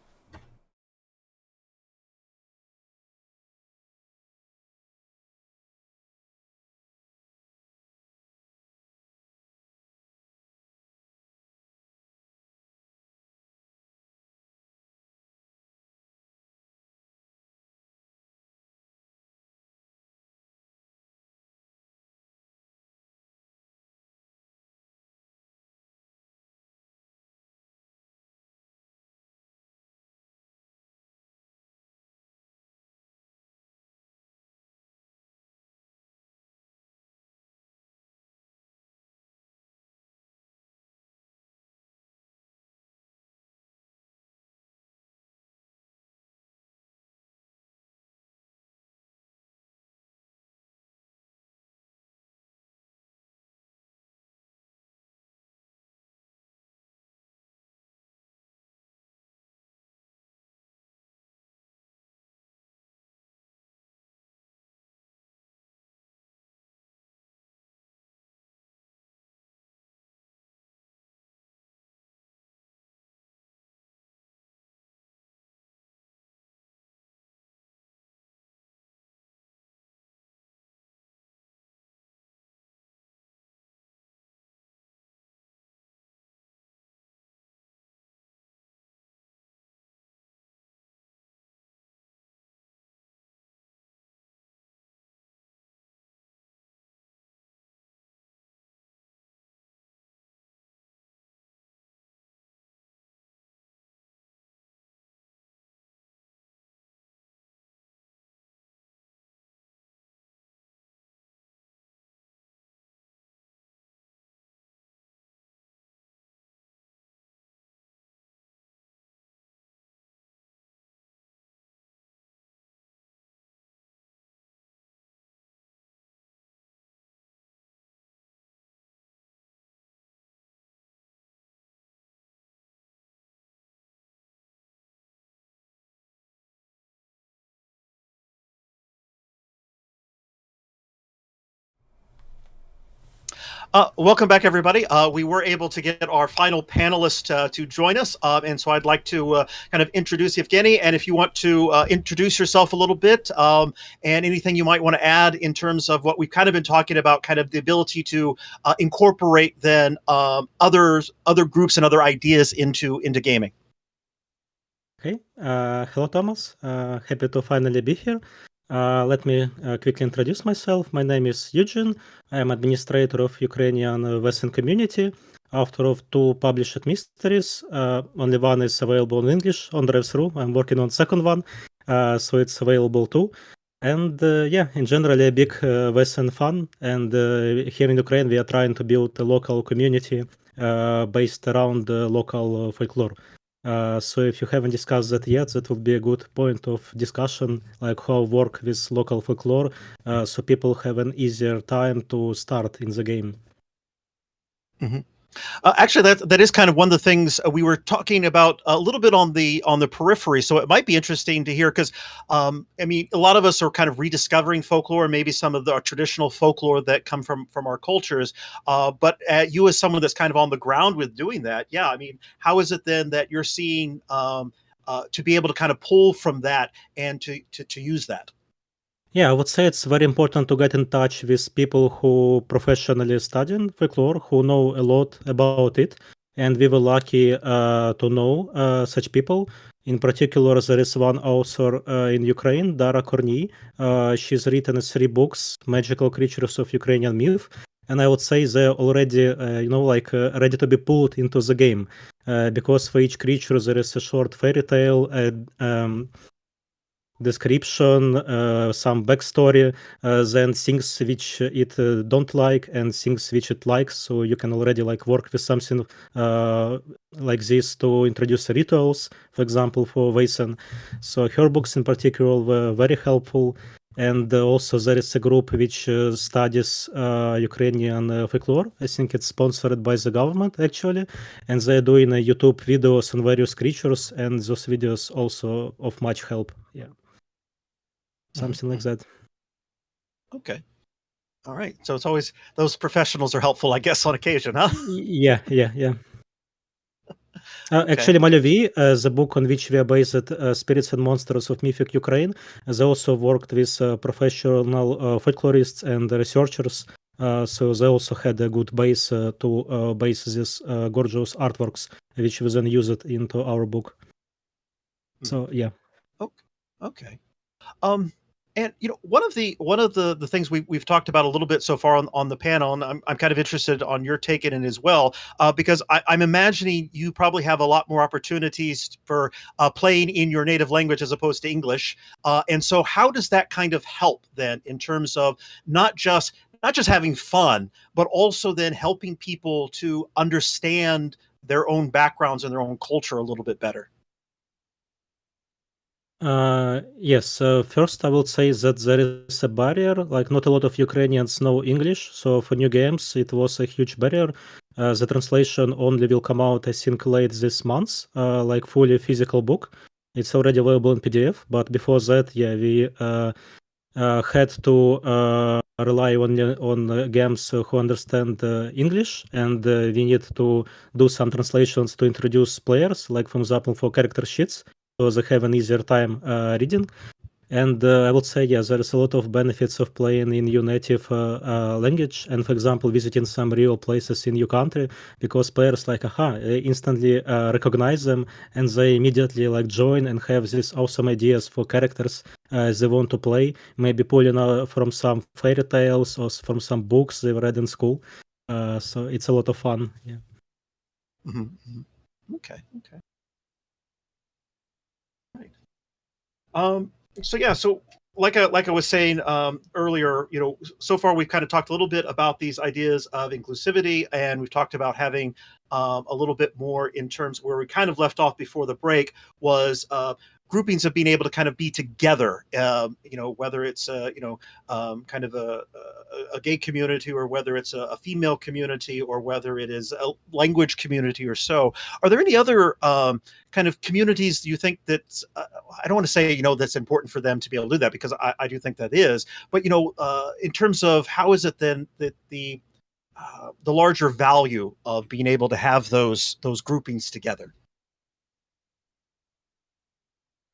Welcome back, everybody. We were able to get our final panelist to join us, and so I'd like to kind of introduce Evgeny, and if you want to introduce yourself a little bit, and anything you might want to add in terms of what we've kind of been talking about, kind of the ability to incorporate then other groups and other ideas into gaming. Okay. Hello, Thomas. Happy to finally be here. Let me quickly introduce myself. My name is Eugene. I am administrator of Ukrainian VaesenCon community, author of 2 published mysteries. Only one is available in English on Drive-Thru. I'm working on second one, so it's available too. And yeah, in general, a big Western fan. And here in Ukraine, we are trying to build a local community based around local folklore. So if you haven't discussed that yet, that would be a good point of discussion, like how work with local folklore, so people have an easier time to start in the game. Actually, that is kind of one of the things we were talking about a little bit on the periphery. So it might be interesting to hear because, I mean, a lot of us are kind of rediscovering folklore, and maybe some of the traditional folklore that come from our cultures. But you, as someone that's kind of on the ground with doing that, yeah, I mean, how is it then that you're seeing to be able to kind of pull from that and to use that? Yeah, I would say it's very important to get in touch with people who professionally study folklore, who know a lot about it. And we were lucky to know such people. In particular, there is one author in Ukraine, Dara Korniy. She's written 3 books, Magical Creatures of Ukrainian Myth. And I would say they're already, ready to be pulled into the game. Because for each creature, there is a short fairy tale, description, some backstory, then things which it don't like and things which it likes. So you can already like work with something like this to introduce rituals, for example, for Vaesen. So her books in particular were very helpful. And also there is a group which studies Ukrainian folklore. I think it's sponsored by the government actually, and they're doing YouTube videos on various creatures, and those videos also of much help. Yeah. Something like that. Okay. All right. So it's always those professionals are helpful, I guess, on occasion, huh? Yeah. Okay. Actually, Mokeiev, the book on which we are based, Spirits and Monsters of Mythic Ukraine, they also worked with professional folklorists and researchers. So they also had a good base to base these gorgeous artworks, which we then used into our book. So yeah. Okay. And one of the things we've talked about a little bit so far on the panel, and I'm kind of interested on your take in it as well, because I'm imagining you probably have a lot more opportunities for playing in your native language as opposed to English. And so, how does that kind of help then in terms of not just having fun, but also then helping people to understand their own backgrounds and their own culture a little bit better? Yes, first I would say that there is a barrier, like not a lot of Ukrainians know English, so for new games it was a huge barrier. The translation only will come out, I think, late this month, like fully physical book. It's already available in PDF, but before that, yeah, we had to rely on games who understand English, and we need to do some translations to introduce players, like for example for character sheets, so they have an easier time reading. And I would say, yeah, there is a lot of benefits of playing in your native language, and for example, visiting some real places in your country, because players like they instantly recognize them, and they immediately like join and have these awesome ideas for characters they want to play, maybe pulling from some fairy tales or from some books they read in school. So it's a lot of fun. Yeah. Okay. Right. So yeah, so like I was saying earlier, so far we've kind of talked a little bit about these ideas of inclusivity, and we've talked about having a little bit more in terms where we kind of left off before the break was groupings of being able to kind of be together. Whether it's kind of a gay community, or whether it's a female community, or whether it is a language community or so. Are there any other kind of communities you think that I don't want to say that's important for them to be able to do that, because I do think that is, but in terms of how is it then that the larger value of being able to have those groupings together?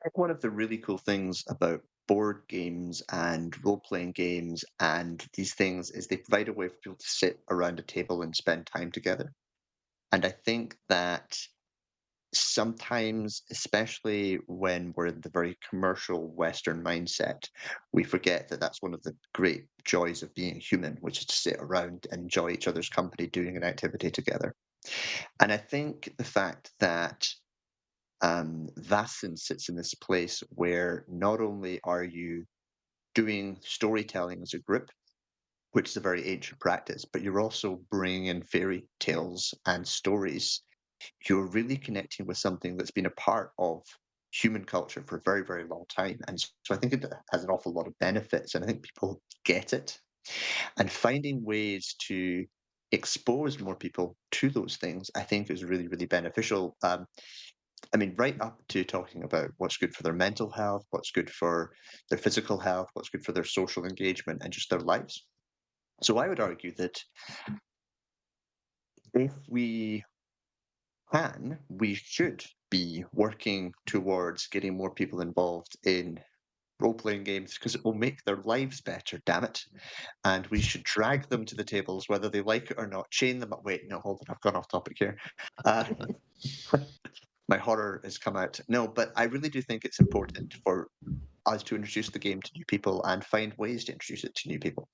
I think one of the really cool things about board games and role-playing games and these things is they provide a way for people to sit around a table and spend time together. And I think that sometimes, especially when we're in the very commercial Western mindset, we forget that that's one of the great joys of being human, which is to sit around and enjoy each other's company doing an activity together. And I think the fact that Vaesen sits in this place where not only are you doing storytelling as a group, which is a very ancient practice, but you're also bringing in fairy tales and stories. You're really connecting with something that's been a part of human culture for a very, very long time. And so I think it has an awful lot of benefits, and I think people get it. And finding ways to expose more people to those things, I think, is really, really beneficial. I mean, right up to talking about what's good for their mental health, what's good for their physical health, what's good for their social engagement, and just their lives. So I would argue that if we can, we should be working towards getting more people involved in role-playing games because it will make their lives better, damn it. And we should drag them to the tables, whether they like it or not, chain them up. Wait, no, hold on, I've gone off topic here. My horror has come out. No, but I really do think it's important for us to introduce the game to new people and find ways to introduce it to new people.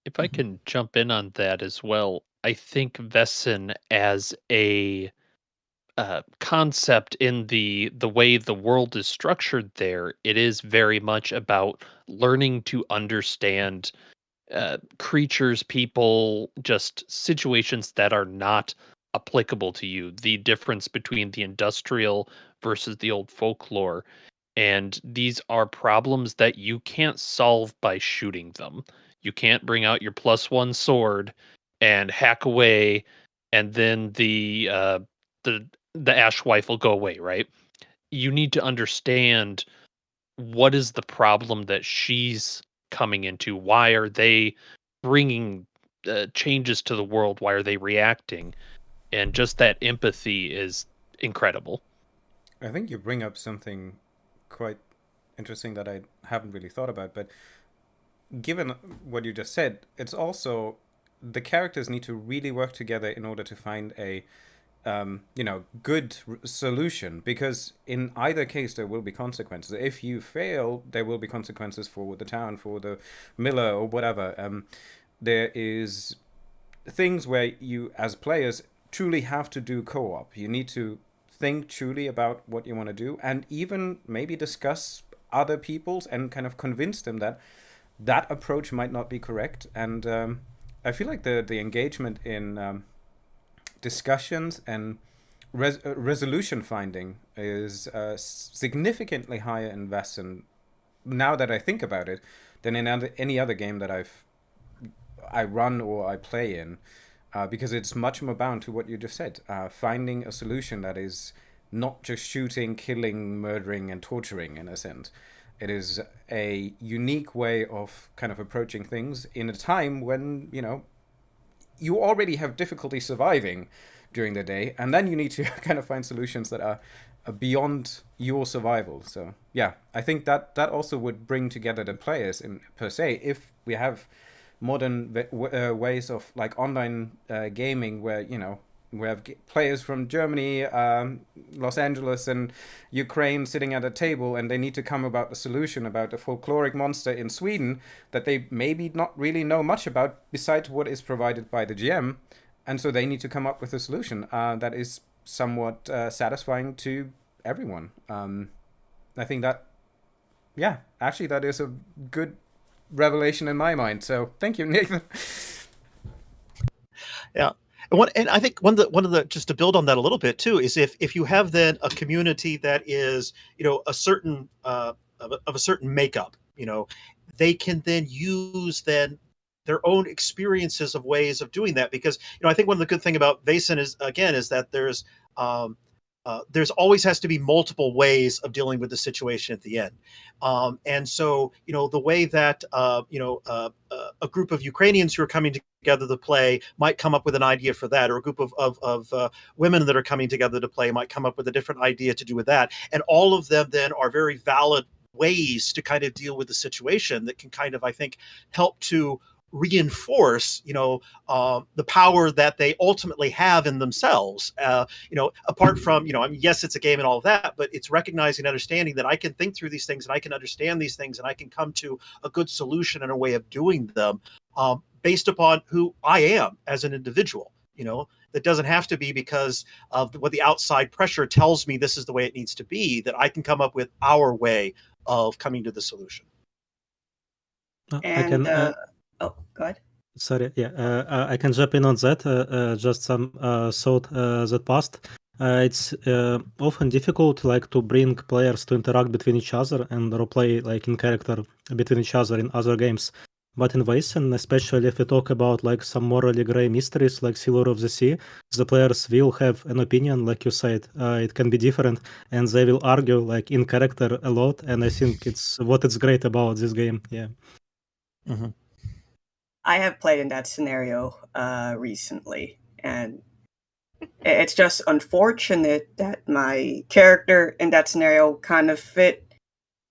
If I can jump in on that as well, I think Vesen as a concept in the way the world is structured there, it is very much about learning to understand creatures, people, just situations that are not applicable to you. The difference between the industrial versus the old folklore. And these are problems that you can't solve by shooting them. You can't bring out your +1 sword and hack away, and then the the Ashwife will go away, right? You need to understand what is the problem that she's coming into. Why are they bringing changes to the world? Why are they reacting? And just that empathy is incredible. I think you bring up something quite interesting that I haven't really thought about, but given what you just said, it's also the characters need to really work together in order to find a good solution, because in either case there will be consequences. If you fail, there will be consequences for the town, for the miller, or whatever. There is things where you, as players, truly have to do co-op. You need to think truly about what you want to do, and even maybe discuss other people's and kind of convince them that that approach might not be correct. And I feel like the engagement in discussions and resolution finding is significantly higher in Vesen, now that I think about it, than in any other game that I run or I play in, because it's much more bound to what you just said, finding a solution that is not just shooting, killing, murdering, and torturing, in a sense. It is a unique way of kind of approaching things in a time when, you already have difficulty surviving during the day, and then you need to kind of find solutions that are beyond your survival. So yeah, I think that also would bring together the players in per se, if we have modern ways of like online gaming where we have players from Germany, Los Angeles, and Ukraine sitting at a table, and they need to come about the solution about a folkloric monster in Sweden that they maybe not really know much about besides what is provided by the GM. And so they need to come up with a solution that is somewhat satisfying to everyone. I think that, yeah, actually that is a good revelation in my mind. So thank you, Nathan. Yeah. And I think one of the just to build on that a little bit too is if you have then a community that is a certain of a certain makeup, they can then use then their own experiences of ways of doing that, because I think one of the good thing about Vaesen is that there's always has to be multiple ways of dealing with the situation at the end. And so, the way that, a group of Ukrainians who are coming together to play might come up with an idea for that, or a group of women that are coming together to play might come up with a different idea to do with that. And all of them then are very valid ways to kind of deal with the situation that can kind of, I think, help to reinforce the power that they ultimately have in themselves, apart from yes, it's a game and all of that, but it's recognizing and understanding that I can think through these things and I can understand these things and I can come to a good solution and a way of doing them based upon who I am as an individual, that doesn't have to be because of what the outside pressure tells me this is the way it needs to be, that I can come up with our way of coming to the solution. I And can oh, go ahead. sorry, yeah, I can jump in on that. Just some thought that passed. It's often difficult, like, to bring players to interact between each other and roleplay, like, in character between each other in other games. But in Vaesen, especially if we talk about like some morally gray mysteries like Silver of the Sea, the players will have an opinion, like you said. It can be different, and they will argue like in character a lot. And I think it's what it's great about this game. Yeah. I have played in that scenario recently, and it's just unfortunate that my character in that scenario kind of fit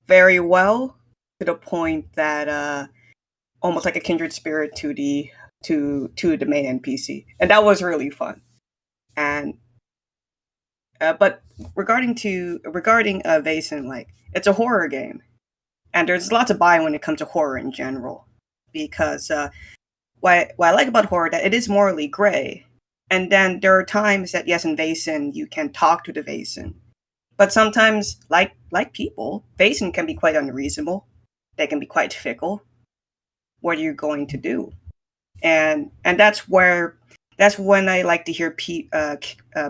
very well to the point that almost like a kindred spirit to the main NPC, and that was really fun. And but regarding Vaesen, like, it's a horror game, and there's lots of buy when it comes to horror in general, because what I like about horror, that it is morally gray. And then there are times that, yes, in Vaesen you can talk to the Vaesen, but sometimes, like people, Vaesen can be quite unreasonable. They can be quite fickle. What are you going to do? And that's when I like to hear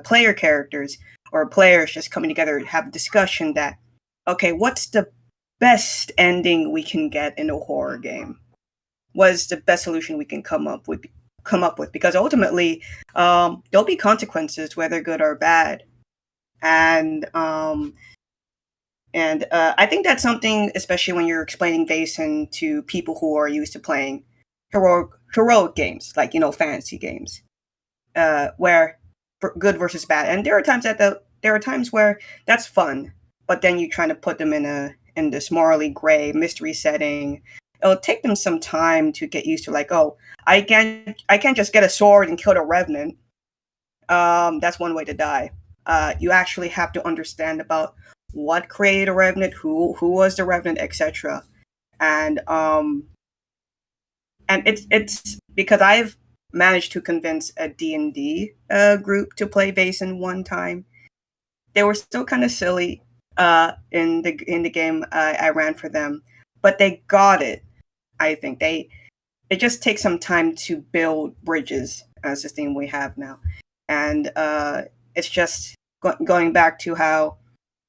player characters or players just coming together to have a discussion that, okay, what's the best ending we can get in a horror game? What is the best solution we can come up with? Because ultimately, there'll be consequences, whether good or bad, and I think that's something, especially when you're explaining Vaesen to people who are used to playing heroic games, like, fantasy games, where good versus bad. And there are times where that's fun, but then you're trying to put them in this morally gray mystery setting. It'll take them some time to get used to, like, oh, I can't just get a sword and kill the revenant. That's one way to die. You actually have to understand about what created a revenant, who was the revenant, etc. And it's because I've managed to convince a D&D group to play Vaesen one time. They were still kind of silly in the game I ran for them, but they got it. I think it just takes some time to build bridges, as the theme we have now, and it's just going back to how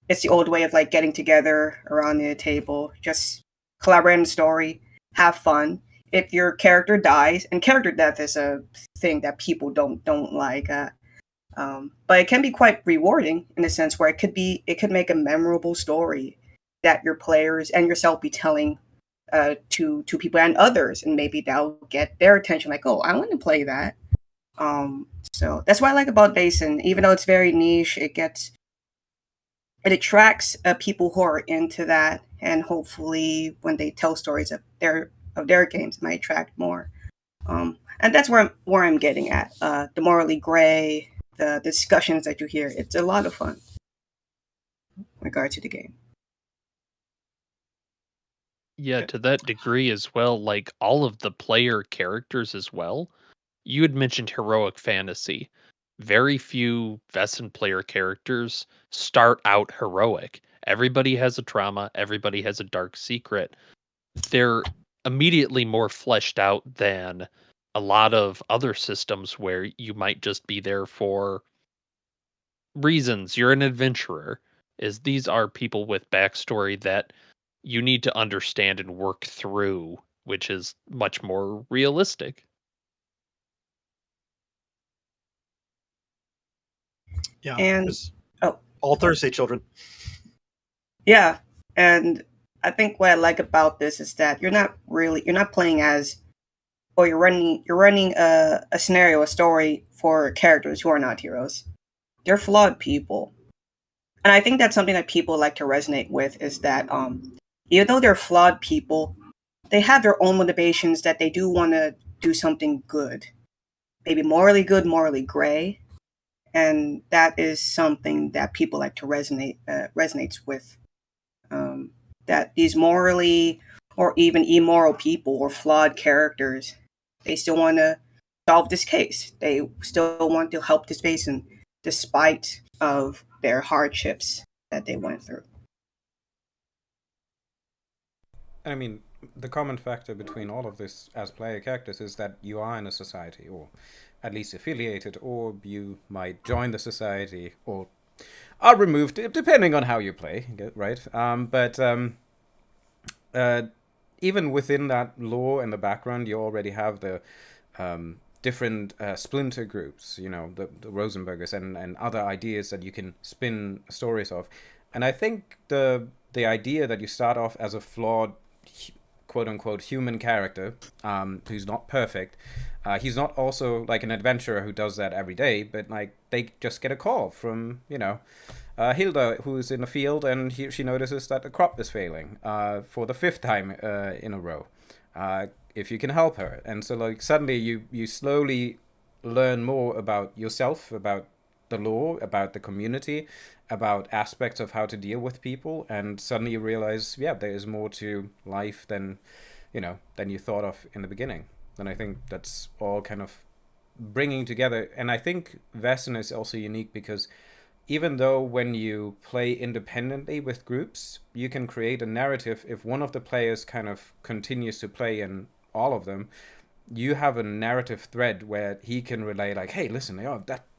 it's the old way of, like, getting together around the table, just collaborate on the story, have fun. If your character dies, and character death is a thing that people don't like, but it can be quite rewarding in a sense where it could make a memorable story that your players and yourself be telling to people and others, and maybe that'll get their attention, like, oh, I want to play that. So that's what I like about Vaesen. Even though it's very niche, it attracts people who are into that, and hopefully when they tell stories of their games, it might attract more. And that's where I'm getting at. The morally gray, the discussions that you hear, it's a lot of fun in regard to the game. Yeah, to that degree as well, like all of the player characters as well. You had mentioned heroic fantasy. Very few Vaesen player characters start out heroic. Everybody has a trauma, everybody has a dark secret. They're immediately more fleshed out than a lot of other systems where you might just be there for reasons. You're an adventurer. These are people with backstory that you need to understand and work through, which is much more realistic. Yeah. And all Thursday children. Yeah, and I think what I like about this is that you're not playing as, or you're running a scenario, a story for characters who are not heroes. They're flawed people. And I think that's something that people like to resonate with, is that even though they're flawed people, they have their own motivations, that they do want to do something good. Maybe morally good, morally gray. And that is something that people like to resonates with. That these morally or even immoral people or flawed characters, they still want to solve this case. They still want to help this Vaesen despite of their hardships that they went through. I mean, the common factor between all of this as player characters is that you are in a society, or at least affiliated, or you might join the society, or are removed, depending on how you play, right? Even within that lore and the background, you already have the different splinter groups, you know, the Rosenbergers and other ideas that you can spin stories of. And I think the idea that you start off as a flawed, quote-unquote, human character who's not perfect, he's not also like an adventurer who does that every day, but like they just get a call from, you know, Hilda, who's in the field, and she notices that the crop is failing for the 5th time in a row. If you can help her. And so like suddenly you slowly learn more about yourself, about the law, about the community, about aspects of how to deal with people, and suddenly you realize, yeah, there is more to life than you thought of in the beginning. And I think that's all kind of bringing together. And I think Vaesen is also unique because even though when you play independently with groups, you can create a narrative. If one of the players kind of continues to play in all of them, you have a narrative thread where he can relay like, hey, listen,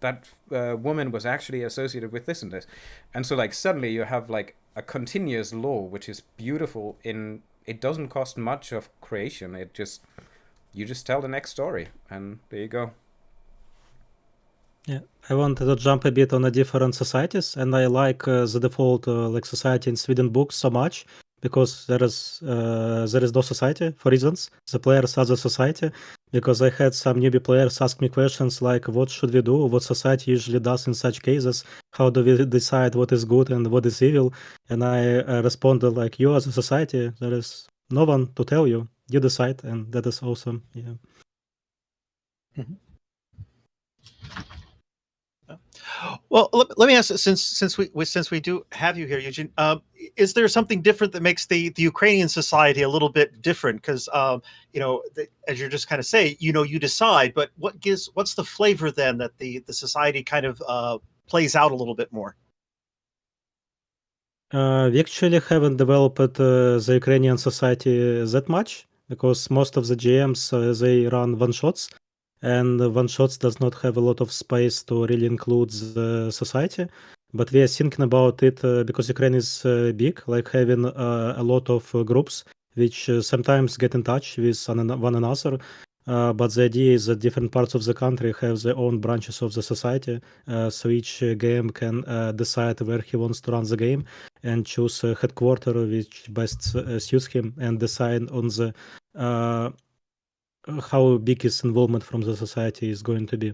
that woman was actually associated with this and this. And so like suddenly you have like a continuous lore, which is beautiful. It doesn't cost much of creation. You just tell the next story, and there you go. Yeah, I wanted to jump a bit on the different societies, and I like the default like society in Sweden books so much because there is no society for reasons. The players are the society, because I had some newbie players ask me questions like, what should we do? What society usually does in such cases? How do we decide what is good and what is evil? And I responded like, you as a society, there is no one to tell you. You decide, and that is awesome. Yeah. Mm-hmm. Well, let me ask, since we do have you here, Eugene, is there something different that makes the Ukrainian society a little bit different? Because as you're just kind of saying, you decide, but what's the flavor then that the society kind of plays out a little bit more? We actually haven't developed the Ukrainian society that much because most of the GMs they run one shots, and one shots does not have a lot of space to really include the society. But we are thinking about it because Ukraine is big, like having a lot of groups which sometimes get in touch with one another. But the idea is that different parts of the country have their own branches of the society, so each game can decide where he wants to run the game and choose a headquarter which best suits him, and decide on the how big his involvement from the society is going to be.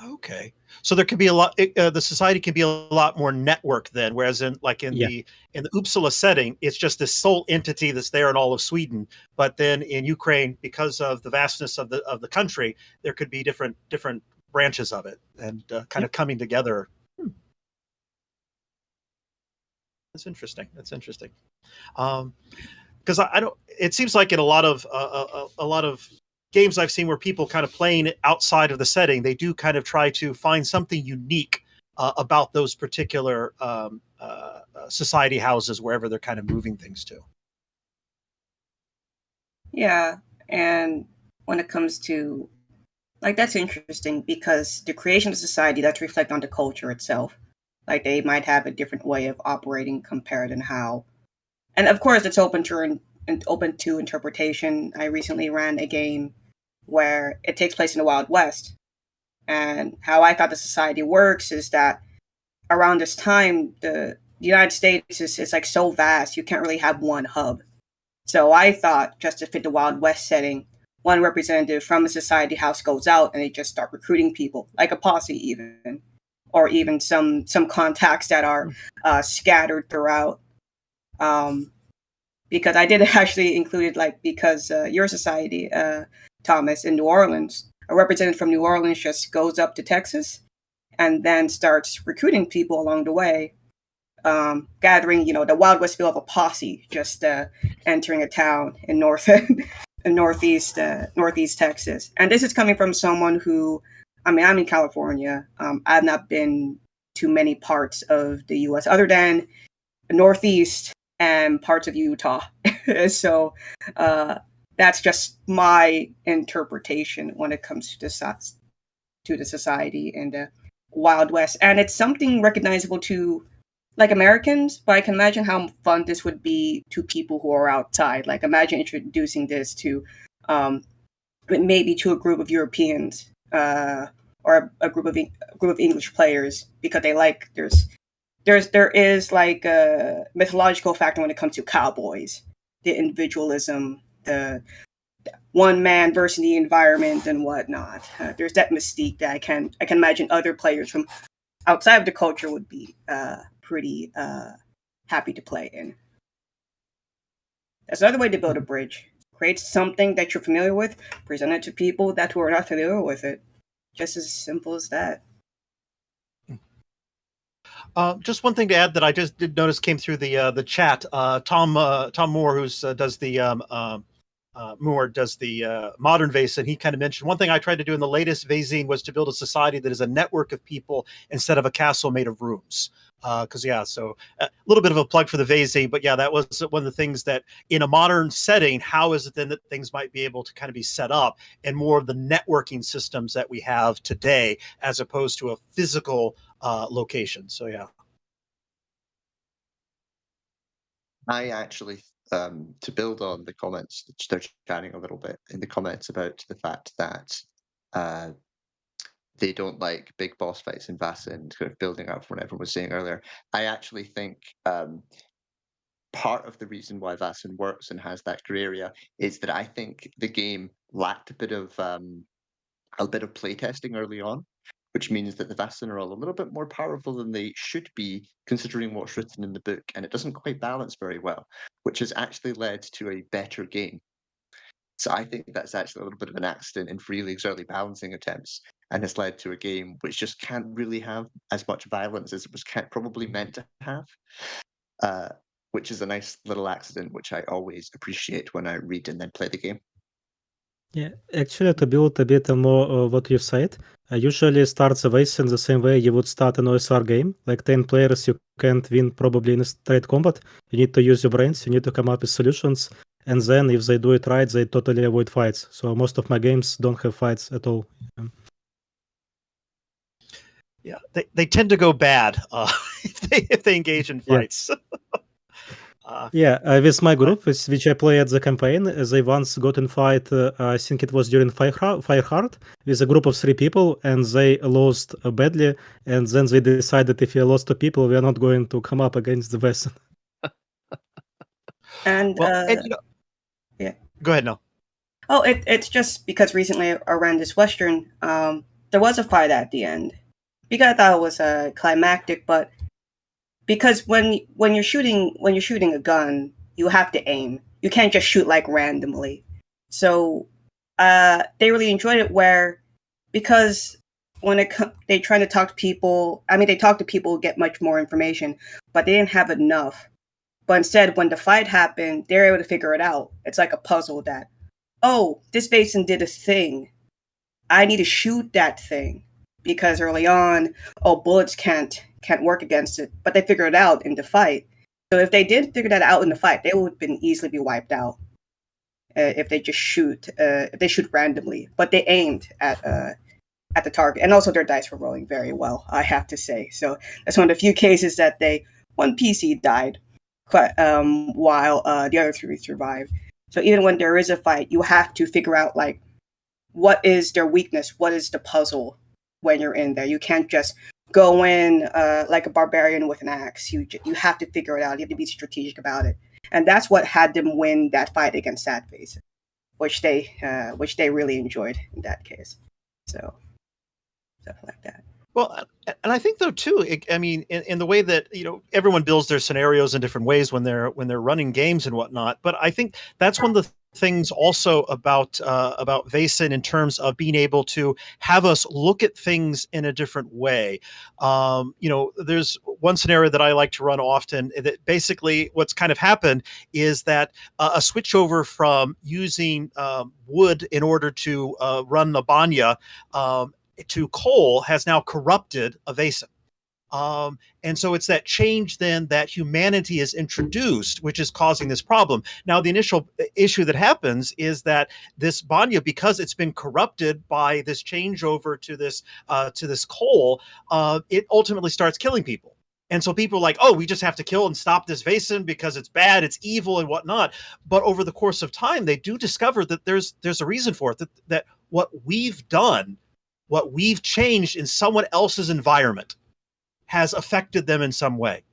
Okay, so there can be a lot. The society can be a lot more network then, whereas in the Uppsala setting, it's just this sole entity that's there in all of Sweden. But then in Ukraine, because of the vastness of the country, there could be different branches of it and kind of coming together. That's interesting. Because I don't. It seems like in a lot of games I've seen where people kind of playing it outside of the setting, they do kind of try to find something unique about those particular society houses wherever they're kind of moving things to. Yeah, and when it comes to like, that's interesting because the creation of society, that's reflect on the culture itself. Like they might have a different way of operating compared to how, and of course it's open to interpretation. I recently ran a game where it takes place in the Wild West. And how I thought the society works is that around this time, the United States is like so vast, you can't really have one hub. So I thought, just to fit the Wild West setting, one representative from a society house goes out and they just start recruiting people, like a posse even, or even some contacts that are scattered throughout. Because I did actually include it, like, because your society, Thomas, in New Orleans, a representative from New Orleans just goes up to Texas and then starts recruiting people along the way, gathering, the Wild West feel of a posse just entering a town in North Northeast Texas, and this is coming from someone who, I mean, I'm in California. I've not been to many parts of the U.S. other than Northeast and parts of Utah. So that's just my interpretation when it comes to the society in the Wild West, and it's something recognizable to like Americans, but I can imagine how fun this would be to people who are outside. Like, imagine introducing this to maybe to a group of Europeans or a group of English players, because they like there is like a mythological factor when it comes to cowboys, the individualism, the one man versus the environment and whatnot. There's that mystique that I can imagine other players from outside of the culture would be pretty happy to play in. That's another way to build a bridge. Create something that you're familiar with, present it to people that who are not familiar with it. Just as simple as that. Just one thing to add that I just did notice came through the chat. Tom Moore, who does the modern Vaesen, he kind of mentioned one thing I tried to do in the latest Vaesen was to build a society that is a network of people instead of a castle made of rooms. So a little bit of a plug for the Vaesen, but yeah, that was one of the things that in a modern setting, how is it then that things might be able to kind of be set up and more of the networking systems that we have today, as opposed to a physical location. So yeah. I actually, to build on the comments, they're chatting a little bit in the comments about the fact that they don't like big boss fights in Vaesen, kind of building up from what everyone was saying earlier. I actually think part of the reason why Vaesen works and has that grey area is that I think the game lacked a bit of playtesting early on, which means that the Vaesen are all a little bit more powerful than they should be, considering what's written in the book, and it doesn't quite balance very well, which has actually led to a better game. So I think that's actually a little bit of an accident in Free League's early balancing attempts, and has led to a game which just can't really have as much violence as it was probably meant to have, which is a nice little accident, which I always appreciate when I read and then play the game. Yeah, actually, to build a bit more what you said, I usually start the Vaesen the same way you would start an OSR game. Like 10 players, you can't win probably in a straight combat. You need to use your brains, you need to come up with solutions, and then if they do it right, they totally avoid fights. So most of my games don't have fights at all. Yeah, they tend to go bad if they engage in fights. With my group, with which I play at the campaign, they once got in fight, I think it was during Fireheart, with a group of 3 people, and they lost badly, and then they decided if we lost 2 people, we are not going to come up against the Vaesen. And, yeah. Go ahead, no. Oh, it's just because recently around this Western, there was a fight at the end. Because I thought it was climactic, but because when you're shooting a gun, you have to aim. You can't just shoot like randomly. So they really enjoyed it because when they try to talk to people, I mean, they talk to people, get much more information, but they didn't have enough. But instead, when the fight happened, they're able to figure it out. It's like a puzzle that, oh, this Vaesen did a thing. I need to shoot that thing. Because early on, bullets can't work against it, but they figured it out in the fight. So if they did figure that out in the fight, they would have been easily be wiped out if they just shoot. If they shoot randomly, but they aimed at the target, and also their dice were rolling very well, I have to say. So that's one of the few cases that one PC died, while the other 3 survived. So even when there is a fight, you have to figure out like what is their weakness, what is the puzzle. When you're in there, you can't just go in like a barbarian with an axe. You have to figure it out. You have to be strategic about it, and that's what had them win that fight against that Vaesen, which they really enjoyed in that case. So stuff like that. Well, and I think though too, in the way that everyone builds their scenarios in different ways when they're running games and whatnot. But I think that's one of the things also about Vaesen in terms of being able to have us look at things in a different way. There's one scenario that I like to run often that basically what's kind of happened is that a switchover from using wood in order to run the banya to coal has now corrupted a Vaesen. And so it's that change then that humanity is introduced, which is causing this problem. Now, the initial issue that happens is that this banya, because it's been corrupted by this changeover to this coal, it ultimately starts killing people. And so people are like, oh, we just have to kill and stop this Vaesen because it's bad, it's evil, and whatnot. But over the course of time, they do discover that there's a reason for it, that what we've done, what we've changed in someone else's environment has affected them in some way.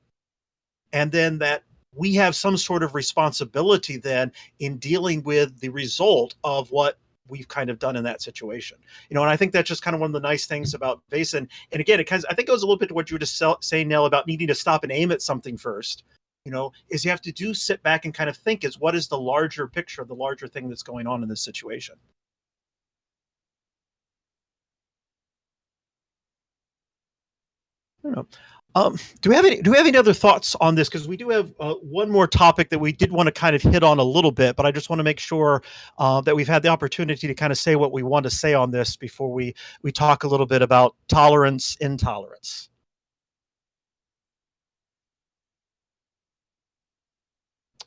And then that we have some sort of responsibility then in dealing with the result of what we've kind of done in that situation. And I think that's just kind of one of the nice things about Vaesen. And again, I think it goes a little bit to what you were just saying, Nell, about needing to stop and aim at something first. Is you have to sit back and kind of think what is the larger picture, the larger thing that's going on in this situation. I don't know. Do we have any other thoughts on this? Because we do have one more topic that we did want to kind of hit on a little bit, but I just want to make sure that we've had the opportunity to kind of say what we want to say on this before we talk a little bit about tolerance, intolerance.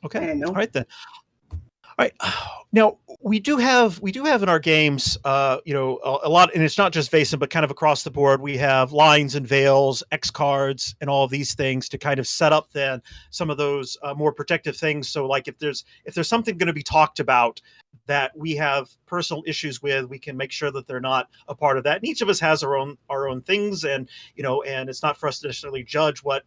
Okay. All right then. All right. Now we do have in our games, a lot, and it's not just Vaesen, but kind of across the board. We have lines and veils, X cards, and all of these things to kind of set up then some of those more protective things. So, like if there's something going to be talked about that we have personal issues with, we can make sure that they're not a part of that. And each of us has our own things, and and it's not for us to necessarily judge what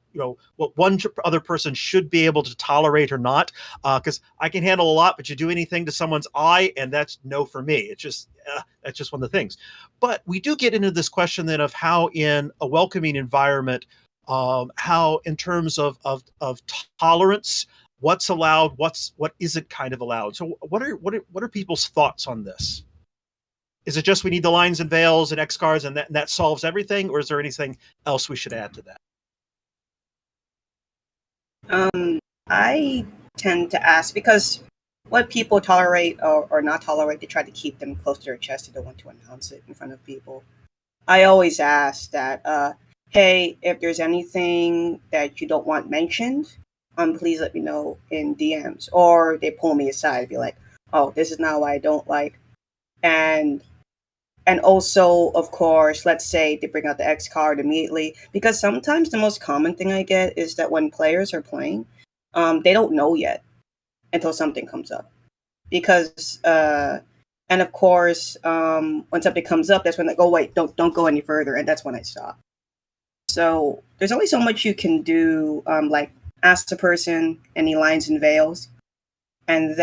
one other person should be able to tolerate or not, because I can handle a lot, but you do anything to someone's eye, and that's no for me. It's just that's just one of the things. But we do get into this question then of how in a welcoming environment, how in terms of tolerance, what's allowed, what isn't kind of allowed. So what are people's thoughts on this? Is it just we need the lines and veils and X cards and that solves everything, or is there anything else we should add to that? I tend to ask because what people tolerate or not tolerate, they try to keep them close to their chest. They don't want to announce it in front of people. I always ask that, hey, if there's anything that you don't want mentioned, please let me know in DMs. Or they pull me aside and be like, oh, this is not what I don't like. And also, of course, let's say they bring out the X card immediately. Because sometimes the most common thing I get is that when players are playing, they don't know yet until something comes up. Because, and of course, when something comes up, that's when they go, wait, don't go any further. And that's when I stop. So there's only so much you can do, like ask the person any lines and veils. And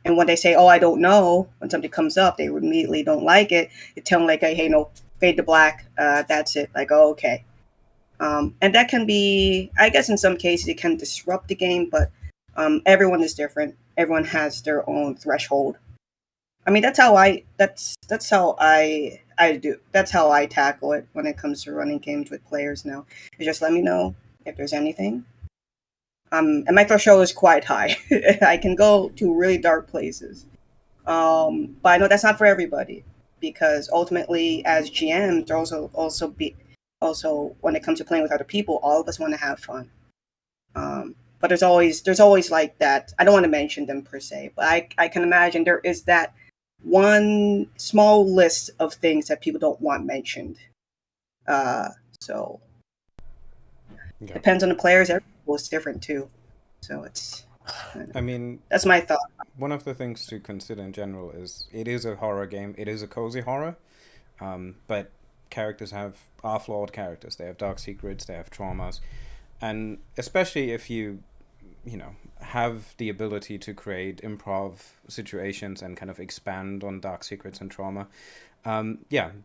when they say, oh, I don't know, when something comes up, they immediately don't like it. You tell them like, hey, no, fade to black. That's it. Like, oh, okay. And that can be, I guess in some cases it can disrupt the game, but everyone is different. Everyone has their own threshold. I mean, that's how I do. That's how I tackle it when it comes to running games with players now. You just let me know if there's anything. And my threshold is quite high. I can go to really dark places. But I know that's not for everybody, because ultimately, as GMs, also when it comes to playing with other people, all of us want to have fun. But there's always like that. I don't want to mention them per se, but I can imagine there is that one small list of things that people don't want mentioned. So Yeah. depends on the players. Every people is different too. So it's. I mean, that's my thought. One of the things to consider in general is it is a horror game. It is a cozy horror, but characters are flawed characters. They have dark secrets. They have traumas, and especially if you have the ability to create improv situations and kind of expand on dark secrets and trauma.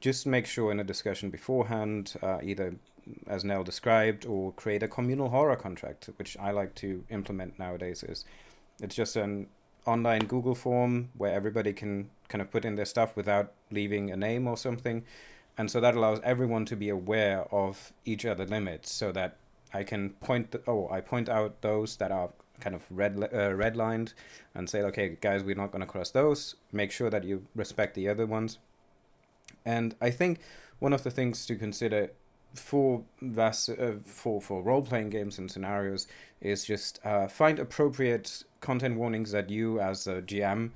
Just make sure in a discussion beforehand, either as Nell described, or create a communal horror contract, which I like to implement nowadays. It's just an online Google form where everybody can kind of put in their stuff without leaving a name or something. And so that allows everyone to be aware of each other limits, so that I can point out those that are kind of redlined and say, okay, guys, we're not going to cross those. Make sure that you respect the other ones. And I think one of the things to consider for role-playing games and scenarios is just find appropriate content warnings that you as a GM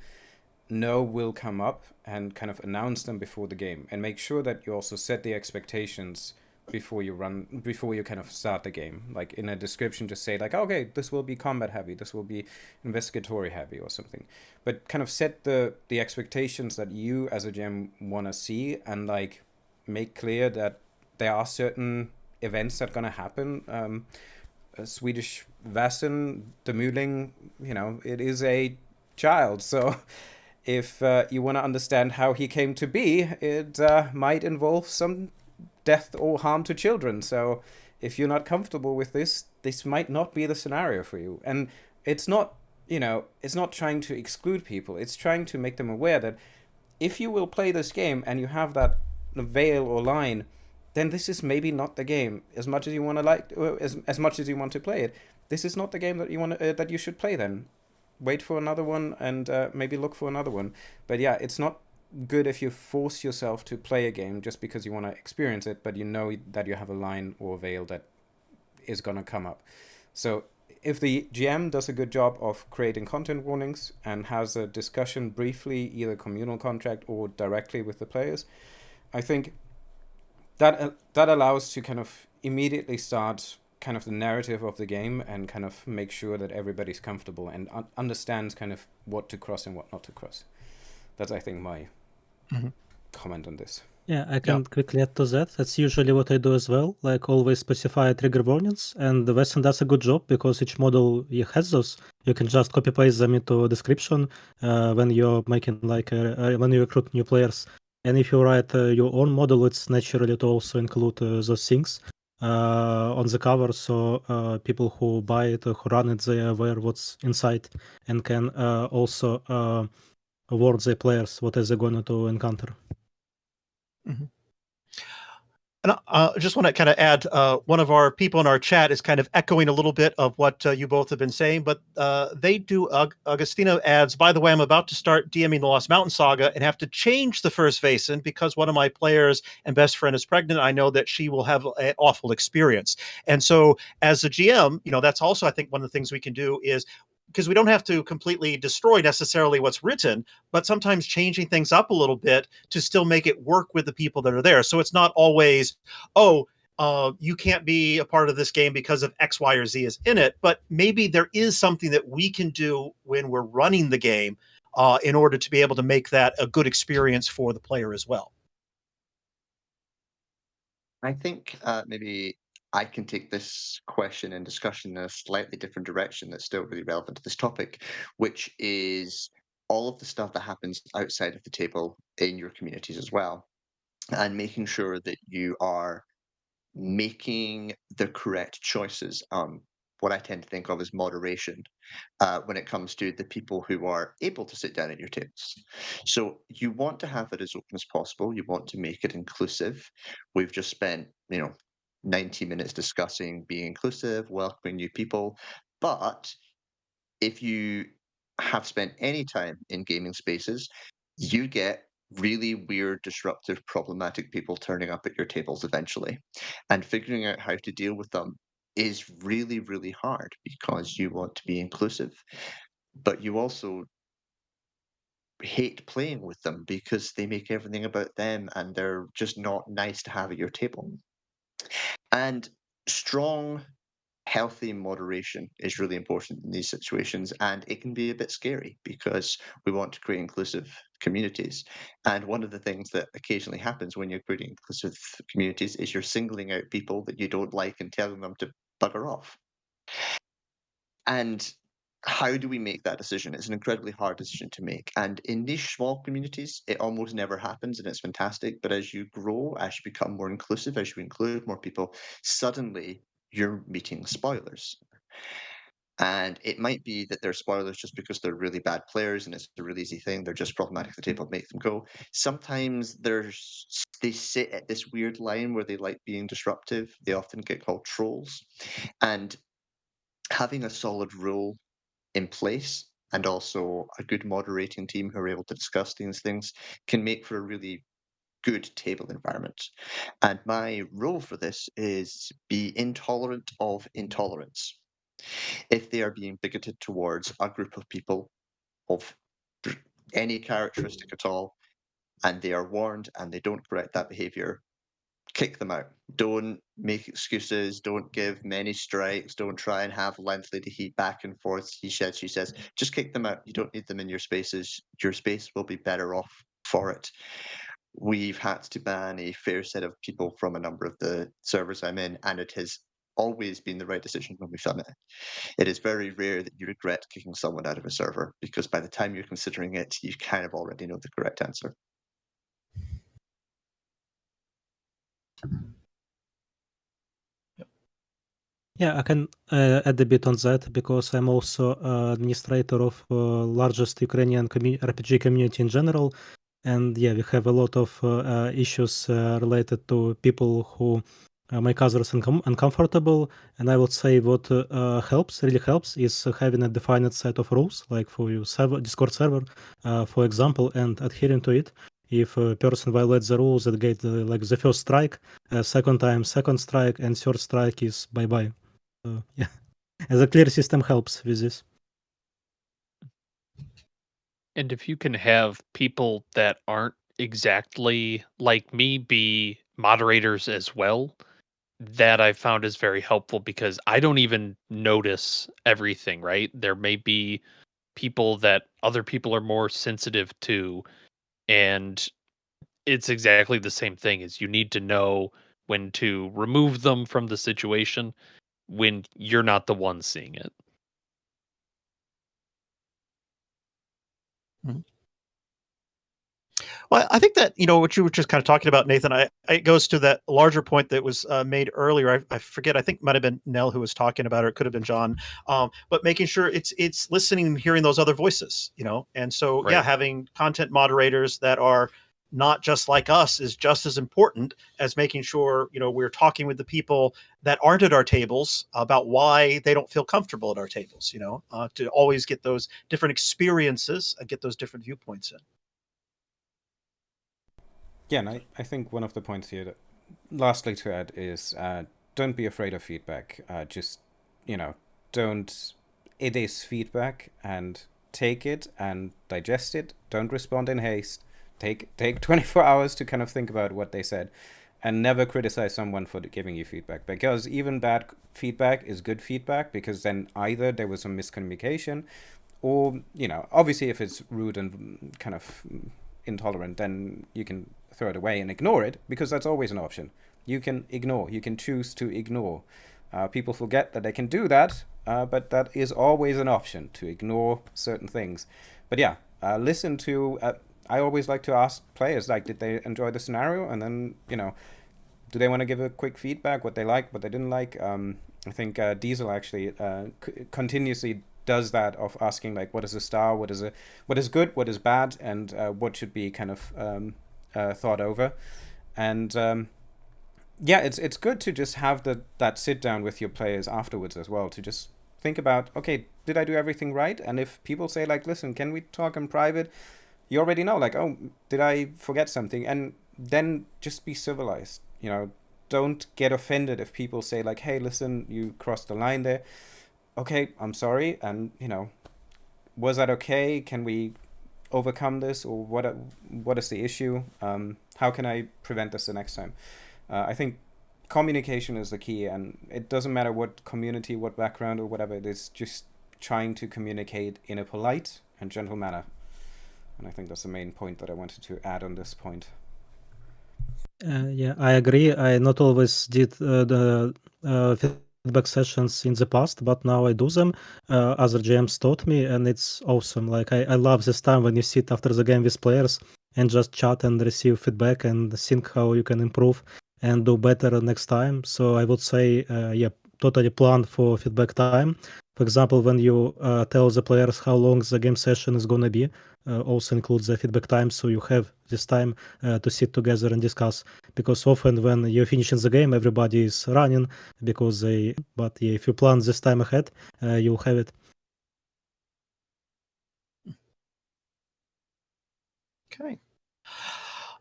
know will come up, and kind of announce them before the game, and make sure that you also set the expectations before you kind of start the game. Like in a description, just say like, okay, this will be combat heavy, this will be investigatory heavy or something, but kind of set the expectations that you as a GM want to see, and like make clear that there are certain events that are going to happen. Swedish Vaesen, the Muling, it is a child, so if you want to understand how he came to be, it might involve some death or harm to children. So if you're not comfortable with this might not be the scenario for you. And it's not, it's not trying to exclude people. It's trying to make them aware that if you will play this game and you have that veil or line, then this is maybe not the game. As much as you want to as much as you want to play it, this is not the game that you want that you should play. Then wait for another one, and maybe look for another one. But yeah, it's not good if you force yourself to play a game just because you want to experience it, but you know that you have a line or a veil that is going to come up. So if the GM does a good job of creating content warnings and has a discussion briefly, either communal contract or directly with the players, I think that allows to kind of immediately start kind of the narrative of the game, and kind of make sure that everybody's comfortable and understands kind of what to cross and what not to cross. That's, I think, my comment on this. Yeah, I can quickly add to that. That's usually what I do as well. Like, always specify trigger warnings, and the Vaesen does a good job because each model has those. You can just copy paste them into a description when you're making when you recruit new players. And if you write your own model, it's naturally to also include those things on the cover, so people who buy it or who run it, they are aware what's inside, and can also warn their players what is they going to encounter. And I just want to kind of add, one of our people in our chat is kind of echoing a little bit of what you both have been saying, but they do, Agostino adds, by the way, I'm about to start DMing the Lost Mountain Saga and have to change the first Vaesen because one of my players and best friend is pregnant. I know that she will have an awful experience. And so as a GM, that's also, I think, one of the things we can do is, because we don't have to completely destroy necessarily what's written, but sometimes changing things up a little bit to still make it work with the people that are there. So it's not always, you can't be a part of this game because of X, Y, or Z is in it, but maybe there is something that we can do when we're running the game in order to be able to make that a good experience for the player as well. I think maybe I can take this question and discussion in a slightly different direction that's still really relevant to this topic, which is all of the stuff that happens outside of the table in your communities as well, and making sure that you are making the correct choices. What I tend to think of as moderation when it comes to the people who are able to sit down at your tables. So you want to have it as open as possible. You want to make it inclusive. We've just spent, 90 minutes discussing being inclusive, welcoming new people. But if you have spent any time in gaming spaces, you get really weird, disruptive, problematic people turning up at your tables eventually. And figuring out how to deal with them is really, really hard because you want to be inclusive, but you also hate playing with them because they make everything about them and they're just not nice to have at your table. And strong, healthy moderation is really important in these situations, and it can be a bit scary because we want to create inclusive communities. And one of the things that occasionally happens when you're creating inclusive communities is you're singling out people that you don't like and telling them to bugger off. And how do we make that decision? It's an incredibly hard decision to make. And in niche small communities, it almost never happens and it's fantastic. But as you grow, as you become more inclusive, as you include more people, suddenly you're meeting spoilers. And it might be that they're spoilers just because they're really bad players and it's a really easy thing. They're just problematic at the table, make them go. Sometimes they sit at this weird line where they like being disruptive. They often get called trolls. And having a solid rule in place and also a good moderating team who are able to discuss these things can make for a really good table environment. And my role for this is be intolerant of intolerance. If they are being bigoted towards a group of people of any characteristic at all, and they are warned and they don't correct that behavior, kick them out. Don't make excuses. Don't give many strikes. Don't try and have lengthy heat back and forth. He says, she says. Just kick them out. You don't need them in your spaces. Your space will be better off for it. We've had to ban a fair set of people from a number of the servers I'm in, and it has always been the right decision when we've done it. It is very rare that you regret kicking someone out of a server, because by the time you're considering it, you kind of already know the correct answer. Yeah, I can add a bit on that because I'm also administrator of largest Ukrainian RPG community in general, and yeah, we have a lot of issues related to people who make others uncomfortable. And I would say what really helps, is having a defined set of rules, like for your Discord server, for example, and adhering to it. If a person violates the rules, that get like the first strike, second time, second strike, and third strike is bye-bye. Yeah, as a clear system helps with this. And if you can have people that aren't exactly like me be moderators as well, that I found is very helpful because I don't even notice everything, right? There may be people that other people are more sensitive to, and it's exactly the same thing. Is you need to know when to remove them from the situation when you're not the one seeing it. Well, I think that, what you were just kind of talking about, Nathan, it goes to that larger point that was made earlier. I forget, I think it might have been Nell who was talking about it, or it could have been John. But making sure it's listening and hearing those other voices, and so, yeah, Right. having content moderators that are not just like us is just as important as making sure, we're talking with the people that aren't at our tables about why they don't feel comfortable at our tables, to always get those different experiences and get those different viewpoints in. Yeah, and I think one of the points here, that, lastly to add, is don't be afraid of feedback. Just, don't. It is feedback, and take it and digest it. Don't respond in haste. Take 24 hours to kind of think about what they said, and never criticize someone for giving you feedback, because even bad feedback is good feedback, because then either there was some miscommunication, or, obviously if it's rude and kind of intolerant, then you can throw it away and ignore it, because that's always an option. You can ignore. You can choose to ignore. People forget that they can do that, but that is always an option, to ignore certain things. But yeah, listen to... I always like to ask players, like, did they enjoy the scenario? And then, do they want to give a quick feedback, what they liked, what they didn't like? I think Diesel actually continuously does that, of asking, like, what is a star, what is good, what is bad, and what should be kind of thought over. And yeah, it's good to just have that sit down with your players afterwards as well, to just think about, okay, did I do everything right? And if people say, like, listen, can we talk in private? You already know, like, oh, did I forget something? And then just be civilized. Don't get offended if people say, like, hey, listen, you crossed the line there. Okay, I'm sorry. And, was that okay? Can we overcome this? Or what is the issue? How can I prevent this the next time? I think communication is the key, and it doesn't matter what community, what background, or whatever it is, just trying to communicate in a polite and gentle manner. And I think that's the main point that I wanted to add on this point. Yeah, I agree. I not always did the feedback sessions in the past, but now I do them. Other GMs taught me, and it's awesome. Like, I love this time when you sit after the game with players and just chat and receive feedback and think how you can improve and do better next time. So I would say, yeah, totally plan for feedback time. For example, when you tell the players how long the game session is gonna be, also includes the feedback time, so you have this time to sit together and discuss. Because often when you're finishing the game, everybody is running because they. But yeah, if you plan this time ahead, you'll have it. Okay.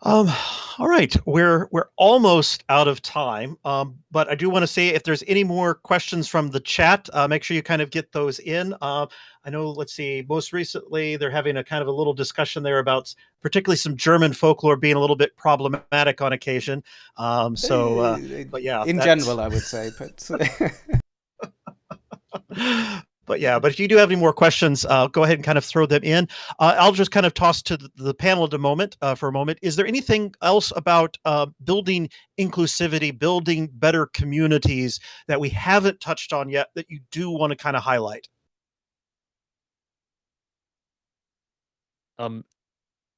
All right, we're almost out of time, but I do want to say if there's any more questions from the chat, make sure you kind of get those in. I know, let's see, most recently they're having a kind of a little discussion there about particularly some German folklore being a little bit problematic on occasion. But yeah, in general, I would say, but. But if you do have any more questions, go ahead and kind of throw them in. I'll just kind of toss to the panel at a moment, for a moment. Is there anything else about building inclusivity, building better communities that we haven't touched on yet that you do want to kind of highlight?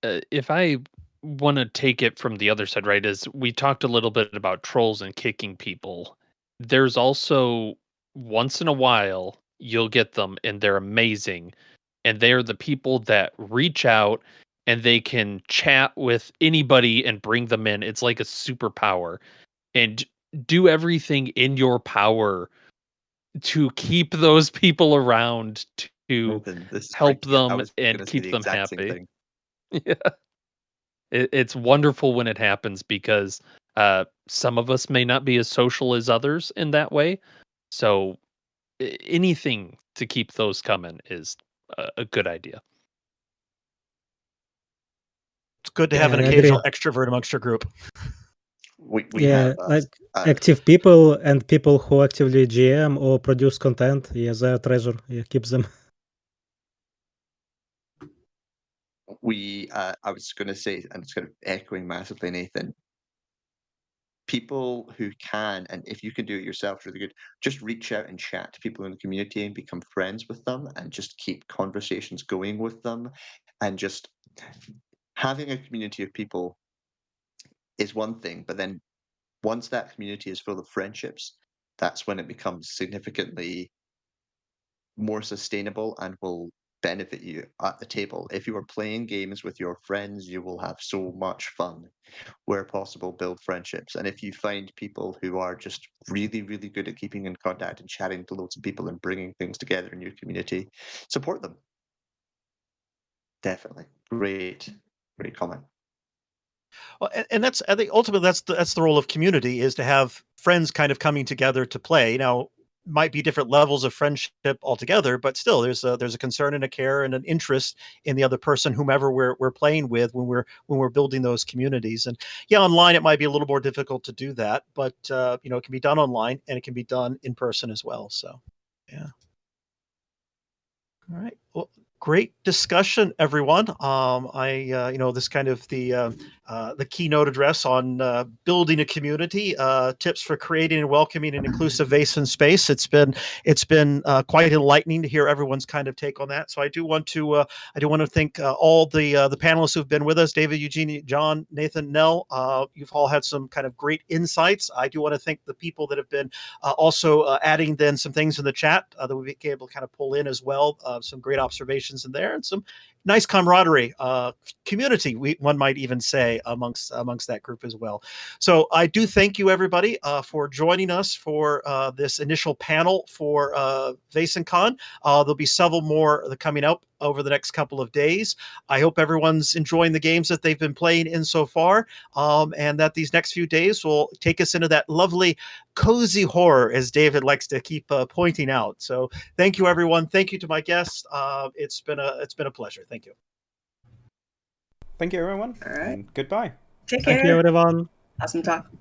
If I want to take it from the other side, right, is we talked a little bit about trolls and kicking people. There's also, once in a while, you'll get them and they're amazing. And they're the people that reach out and they can chat with anybody and bring them in. It's like a superpower. And do everything in your power to keep those people around, to This is help great. Yeah, I them was and going to say keep the them exact same happy. thing. Yeah. It's wonderful when it happens because some of us may not be as social as others in that way. So anything to keep those coming is a good idea. It's good to Yeah, have an I occasional agree. extrovert amongst your group. We Yeah, have like active people and people who actively GM or produce content. Yeah, they're a treasure. Yeah, keep them. I was going to say, and it's kind of echoing massively, Nathan. People who can, and if you can do it yourself, really good. Just reach out and chat to people in the community and become friends with them, and just keep conversations going with them, and just having a community of people is one thing, but then once that community is full of friendships, that's when it becomes significantly more sustainable and will benefit you at the table. If you are playing games with your friends, you will have so much fun. Where possible, build friendships. And if you find people who are just really, really good at keeping in contact and chatting to loads of people and bringing things together in your community, support them. Definitely. Great comment. Well, and that's, I think ultimately that's the role of community, is to have friends kind of coming together to play. Now, might be different levels of friendship altogether, but still there's a concern and a care and an interest in the other person, whomever we're playing with, when we're building those communities. And yeah, online it might be a little more difficult to do that, but it can be done online and it can be done in person as well. So yeah. All right. Well, great discussion, everyone. This kind of the keynote address on building a community, tips for creating and welcoming an inclusive Vaesen space. It's been quite enlightening to hear everyone's kind of take on that. So I do want to thank all the panelists who've been with us: David, Eugene, John, Nathan, Nell. You've all had some kind of great insights. I do want to thank the people that have been also adding then some things in the chat that we'll be able to kind of pull in as well. Some great observations in there and some nice camaraderie, community, one might even say, amongst that group as well. So I do thank you, everybody, for joining us for this initial panel for VaesenCon. There'll be several more coming up over the next couple of days. I hope everyone's enjoying the games that they've been playing in so far, and that these next few days will take us into that lovely cozy horror, as David likes to keep pointing out. So thank you, everyone. Thank you to my guests. It's been a pleasure. Thank you. Thank you, everyone. All right. And goodbye. Take care. Thank you, everyone. Awesome talk.